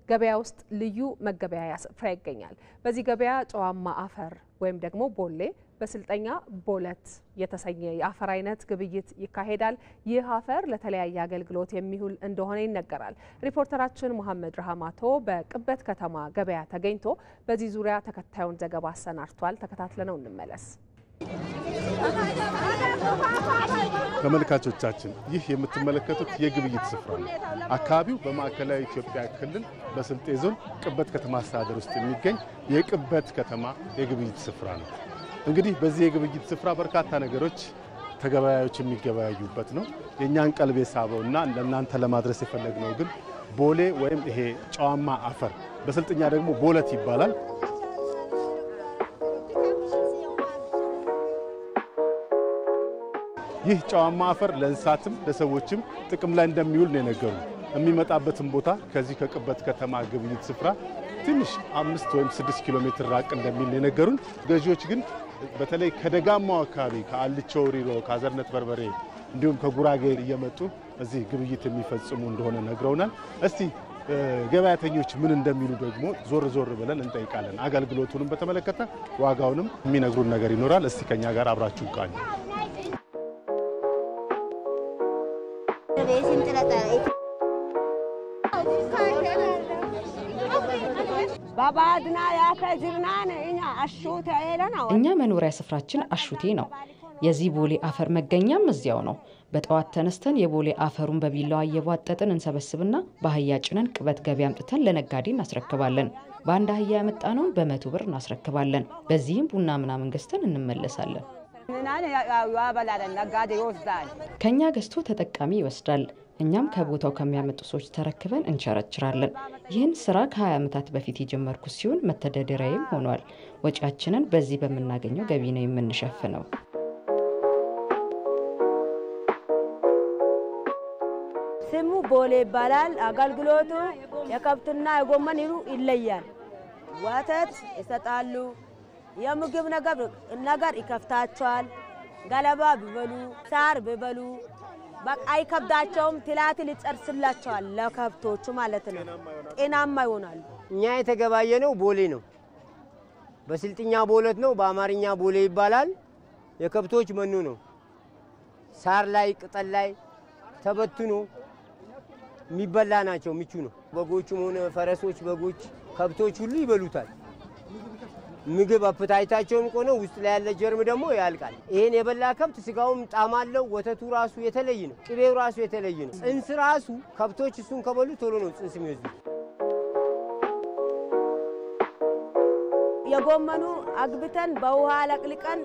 ገበያ ውስጥ ልዩ መገበያያ ስፍራ ይገኛል። በዚህ ገበያ ጨዋማ አፈር ወይም ደግሞ ቦሌ በስልጠኛ ቦለት የተሰኘ የአፈር አይነት ግብይት ይካሄዳል። ይህ አፈር ለተለያየ አገልግሎት የሚውል እንደሆነ ይነገራል። ሪፖርተራችን መሐመድ ረሃማቶ በቅበት ከተማ ገበያ ተገኝቶ በዚህ ዙሪያ ተከታዩን ዘገባ አሰናድቷል። ተከታትለነው እንመለስ።
ተመልካቾቻችን ይህ የምትመለከቱት የግብይት ስፍራ ነው። አካባቢው በማዕከላዊ ኢትዮጵያ ክልል በስልጤ ዞን ቅበት ከተማ አስተዳደር ውስጥ የሚገኝ የቅበት ከተማ የግብይት ስፍራ ነው። እንግዲህ በዚህ የግብይት ስፍራ በርካታ ነገሮች ተገበያዮች የሚገበያዩበት ነው። የኛን ቀልብ የሳበውና ለእናንተ ለማድረስ የፈለግነው ግን ቦሌ ወይም ይሄ ጨዋማ አፈር በስልጥኛ ደግሞ ቦለት ይባላል። ይህ ጨዋማ አፈር ለእንስሳትም ለሰዎችም ጥቅም ላይ እንደሚውል ነው የነገሩ። የሚመጣበትን ቦታ ከዚህ ከቅበት ከተማ ግብይት ስፍራ ትንሽ 5 ወይም 6 ኪሎ ሜትር ራቅ እንደሚል ነው የነገሩን። ገዢዎች ግን በተለይ ከደጋማው አካባቢ ከአልቾ ሪሮ፣ ከአዘርነት በርበሬ እንዲሁም ከጉራጌ እየመጡ እዚህ ግብይት የሚፈጽሙ እንደሆነ ነግረውናል። እስቲ ገበያተኞች ምን እንደሚሉ ደግሞ ዞር ዞር ብለን እንጠይቃለን። አገልግሎቱንም በተመለከተ ዋጋውንም የሚነግሩን ነገር ይኖራል። እስቲ ከኛ ጋር አብራችሁ ቃኙ።
እኛ መኖሪያ ስፍራችን አሹቴ ነው። የዚህ ቦሌ አፈር መገኛም እዚያው ነው። በጠዋት ተነስተን የቦሌ አፈሩን በቢላዋ እየቧጠጥን እንሰበስብና በአህያ ጭነን ቅበት ገበያ አምጥተን ለነጋዴ እናስረክባለን። በአንድ አህያ ያመጣነውን በ100 ብር እናስረክባለን። በዚህም ቡና ምናምን ገዝተን እንመለሳለን። ከኛ ገዝቶ ተጠቃሚ ይወስዳል። እኛም ከቦታው ከሚያመጡ ሰዎች ተረክበን እንቸረችራለን። ይህን ስራ ከ20 ዓመታት በፊት የጀመርኩት ሲሆን መተዳደሪያዬም ሆኗል። ወጪያችንን በዚህ በምናገኘው ገቢ ነው የምንሸፍነው።
ስሙ ቦሌ ይባላል። አገልግሎቱ የከብትና የጎመን ይለያል። ወተት ይሰጣሉ። የምግብ ነገር ይከፍታቸዋል። ገለባ ቢበሉ ሳር ቢበሉ በቃ አይከብዳቸውም። ትላትል ይጨርስላቸዋል ለከብቶቹ ማለት ነው። ጤናማ ይሆናሉ።
እኛ የተገባየነው ቦሌ ነው። በስልጥኛ ቦለት ነው፣ በአማርኛ ቦሌ ይባላል። የከብቶች መኑ ነው። ሳር ላይ ቅጠል ላይ ተበትኖ የሚበላ ናቸው። ምቹ ነው። በጎቹም ሆነ ፈረሶች፣ በጎች፣ ከብቶች ሁሉ ይበሉታል። ምግብ አፕታይታቸውም ቆነ ውስጥ ላይ ያለ ጀርም ደግሞ ያልቃል። ይሄን የበላ ከብት ስጋውም ጣዕም አለው። ወተቱ ራሱ የተለየ ነው። ቅቤው ራሱ የተለየ ነው። ጽንስ ራሱ ከብቶች እሱን ከበሉ ቶሎ ነው ጽንስ የሚወስዱ።
የጎመኑ አግብተን በውሃ ለቅልቀን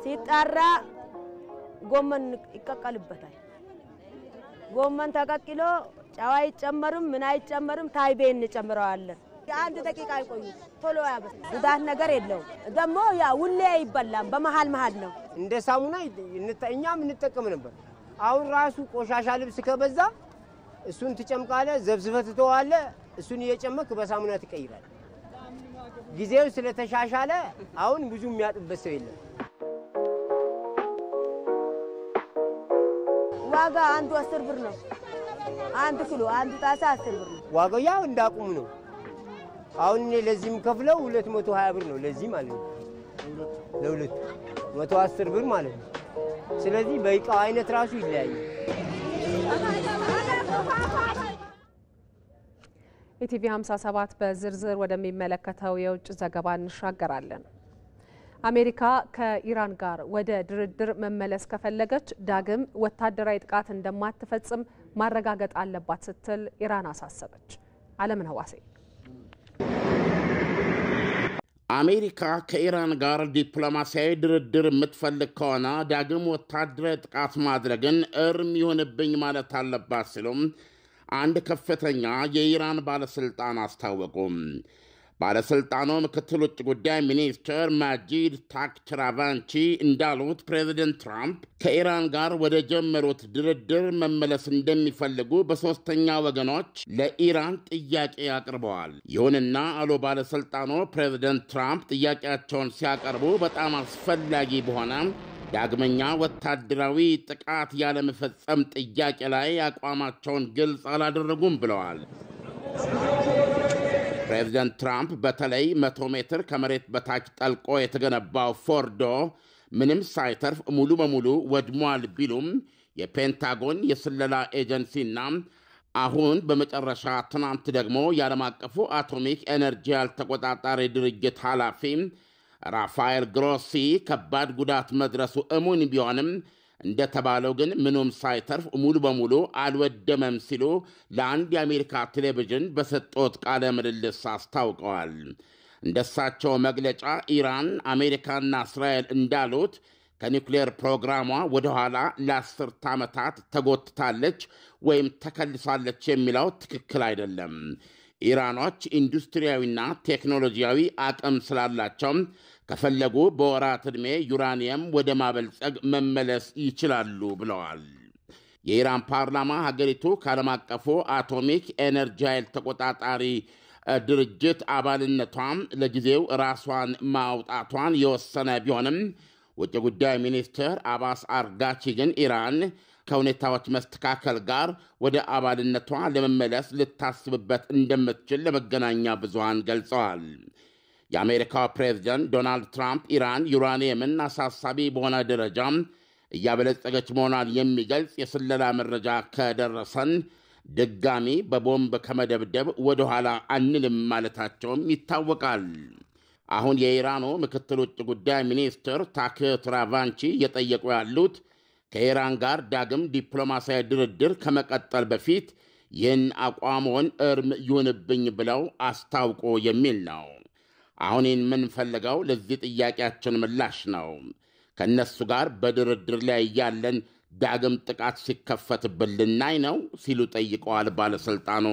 ሲጣራ ጎመን ይቀቀልበታል። ጎመን ተቀቅሎ ጨው አይጨመርም፣ ምን አይጨመርም። ታይቤ እንጨምረዋለን። አንድ ደቂቃ አይቆዩ ቶሎ ያበስ ጉዳት ነገር የለውም። ደግሞ ያ ሁሌ ይበላል። በመሃል ነው።
እንደ ሳሙና እኛም እንጠቀም ነበር። አሁን ራሱ ቆሻሻ ልብስ ከበዛ እሱን ትጨምቃለ፣ ዘብዝፈት ተዋለ። እሱን እየጨመክ በሳሙና ትቀይራል። ጊዜው ስለተሻሻለ አሁን ብዙ የሚያጥበት ሰው የለም።
ዋጋ አንዱ 10 ብር ነው። 1 ኪሎ 1 ጣሳ 10 ብር ነው።
ዋጋው ያው እንዳቁም ነው። አሁን እኔ ለዚህም ከፍለው 220 ብር ነው ለዚህ ማለት ነው። ለሁለት 110 ብር ማለት ነው። ስለዚህ በእቃው አይነት ራሱ ይለያያል።
ኢቲቪ 57 በዝርዝር ወደሚመለከተው የውጭ ዘገባ እንሻገራለን። አሜሪካ ከኢራን ጋር ወደ ድርድር መመለስ ከፈለገች ዳግም ወታደራዊ ጥቃት እንደማትፈጽም ማረጋገጥ አለባት ስትል ኢራን አሳሰበች። አለምነህ ዋሴ
አሜሪካ ከኢራን ጋር ዲፕሎማሲያዊ ድርድር የምትፈልግ ከሆነ ዳግም ወታደራዊ ጥቃት ማድረግን እርም ይሆንብኝ ማለት አለባት ሲሉም አንድ ከፍተኛ የኢራን ባለስልጣን አስታወቁ። ባለስልጣኑ ምክትል ውጭ ጉዳይ ሚኒስትር ማጂድ ታክቸራቫንቺ እንዳሉት ፕሬዚደንት ትራምፕ ከኢራን ጋር ወደ ጀመሩት ድርድር መመለስ እንደሚፈልጉ በሶስተኛ ወገኖች ለኢራን ጥያቄ አቅርበዋል። ይሁንና አሉ ባለስልጣኑ ፕሬዚደንት ትራምፕ ጥያቄያቸውን ሲያቀርቡ በጣም አስፈላጊ በሆነ ዳግመኛ ወታደራዊ ጥቃት ያለመፈጸም ጥያቄ ላይ አቋማቸውን ግልጽ አላደረጉም ብለዋል። ፕሬዚደንት ትራምፕ በተለይ 100 ሜትር ከመሬት በታች ጠልቆ የተገነባው ፎርዶ ምንም ሳይተርፍ ሙሉ በሙሉ ወድሟል ቢሉም የፔንታጎን የስለላ ኤጀንሲና አሁን በመጨረሻ ትናንት ደግሞ የዓለም አቀፉ አቶሚክ ኤነርጂ ተቆጣጣሪ ድርጅት ኃላፊ ራፋኤል ግሮሲ ከባድ ጉዳት መድረሱ እሙን ቢሆንም እንደተባለው ግን ምንም ሳይተርፍ ሙሉ በሙሉ አልወደመም ሲሉ ለአንድ የአሜሪካ ቴሌቪዥን በሰጡት ቃለ ምልልስ አስታውቀዋል። እንደሳቸው መግለጫ ኢራን፣ አሜሪካና እስራኤል እንዳሉት ከኒውክሌር ፕሮግራሟ ወደ ኋላ ለ10 ዓመታት ተጎትታለች ወይም ተከልሳለች የሚለው ትክክል አይደለም። ኢራኖች ኢንዱስትሪያዊና ቴክኖሎጂያዊ አቅም ስላላቸው ከፈለጉ በወራት ዕድሜ ዩራኒየም ወደ ማበልጸግ መመለስ ይችላሉ ብለዋል። የኢራን ፓርላማ ሀገሪቱ ከዓለም አቀፉ አቶሚክ ኤነርጂ ኃይል ተቆጣጣሪ ድርጅት አባልነቷን ለጊዜው ራሷን ማውጣቷን የወሰነ ቢሆንም ውጭ ጉዳይ ሚኒስትር አባስ አርጋቺ ግን ኢራን ከሁኔታዎች መስተካከል ጋር ወደ አባልነቷ ለመመለስ ልታስብበት እንደምትችል ለመገናኛ ብዙሃን ገልጸዋል። የአሜሪካው ፕሬዝደንት ዶናልድ ትራምፕ ኢራን ዩራኒየምን አሳሳቢ በሆነ ደረጃ እያበለጸገች መሆኗን የሚገልጽ የስለላ መረጃ ከደረሰን ድጋሚ በቦምብ ከመደብደብ ወደ ኋላ አንልም ማለታቸውም ይታወቃል። አሁን የኢራኑ ምክትል ውጭ ጉዳይ ሚኒስትር ታክቸራቫንቺ እየጠየቁ ያሉት ከኢራን ጋር ዳግም ዲፕሎማሲያዊ ድርድር ከመቀጠል በፊት ይህን አቋሞን እርም ይሁንብኝ ብለው አስታውቆ የሚል ነው። አሁን የምንፈልገው ለዚህ ጥያቄያችን ምላሽ ነው። ከእነሱ ጋር በድርድር ላይ ያለን ዳግም ጥቃት ሲከፈትብን ልናይ ነው ሲሉ ጠይቀዋል ባለሥልጣኑ።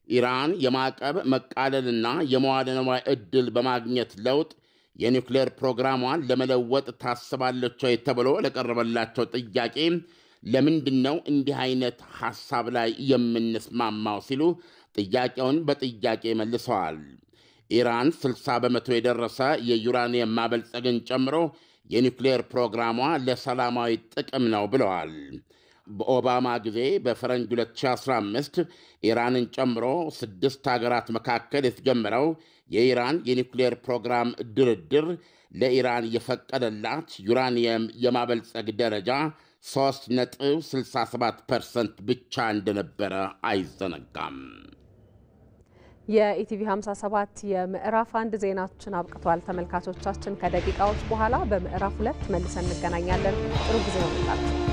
ኢራን የማዕቀብ መቃለልና የመዋለ ንዋይ ዕድል በማግኘት ለውጥ የኒውክሌር ፕሮግራሟን ለመለወጥ ታስባለች ወይ ተብሎ ለቀረበላቸው ጥያቄ ለምንድነው እንዲህ አይነት ሐሳብ ላይ የምንስማማው ሲሉ ጥያቄውን በጥያቄ መልሰዋል። ኢራን 60 በመቶ የደረሰ የዩራኒየም ማበልጸግን ጨምሮ የኒውክሌር ፕሮግራሟ ለሰላማዊ ጥቅም ነው ብለዋል። በኦባማ ጊዜ በፈረንጅ 2015 ኢራንን ጨምሮ 6 ሀገራት መካከል የተጀመረው የኢራን የኒውክሌር ፕሮግራም ድርድር ለኢራን የፈቀደላት ዩራኒየም የማበልጸግ ደረጃ 3.67% ብቻ እንደነበረ አይዘነጋም።
የኢቲቪ 57 የምዕራፍ 1 ዜናችን አብቅቷል። ተመልካቾቻችን ከደቂቃዎች በኋላ በምዕራፍ 2 መልሰን እንገናኛለን። ጥሩ ጊዜ ነው።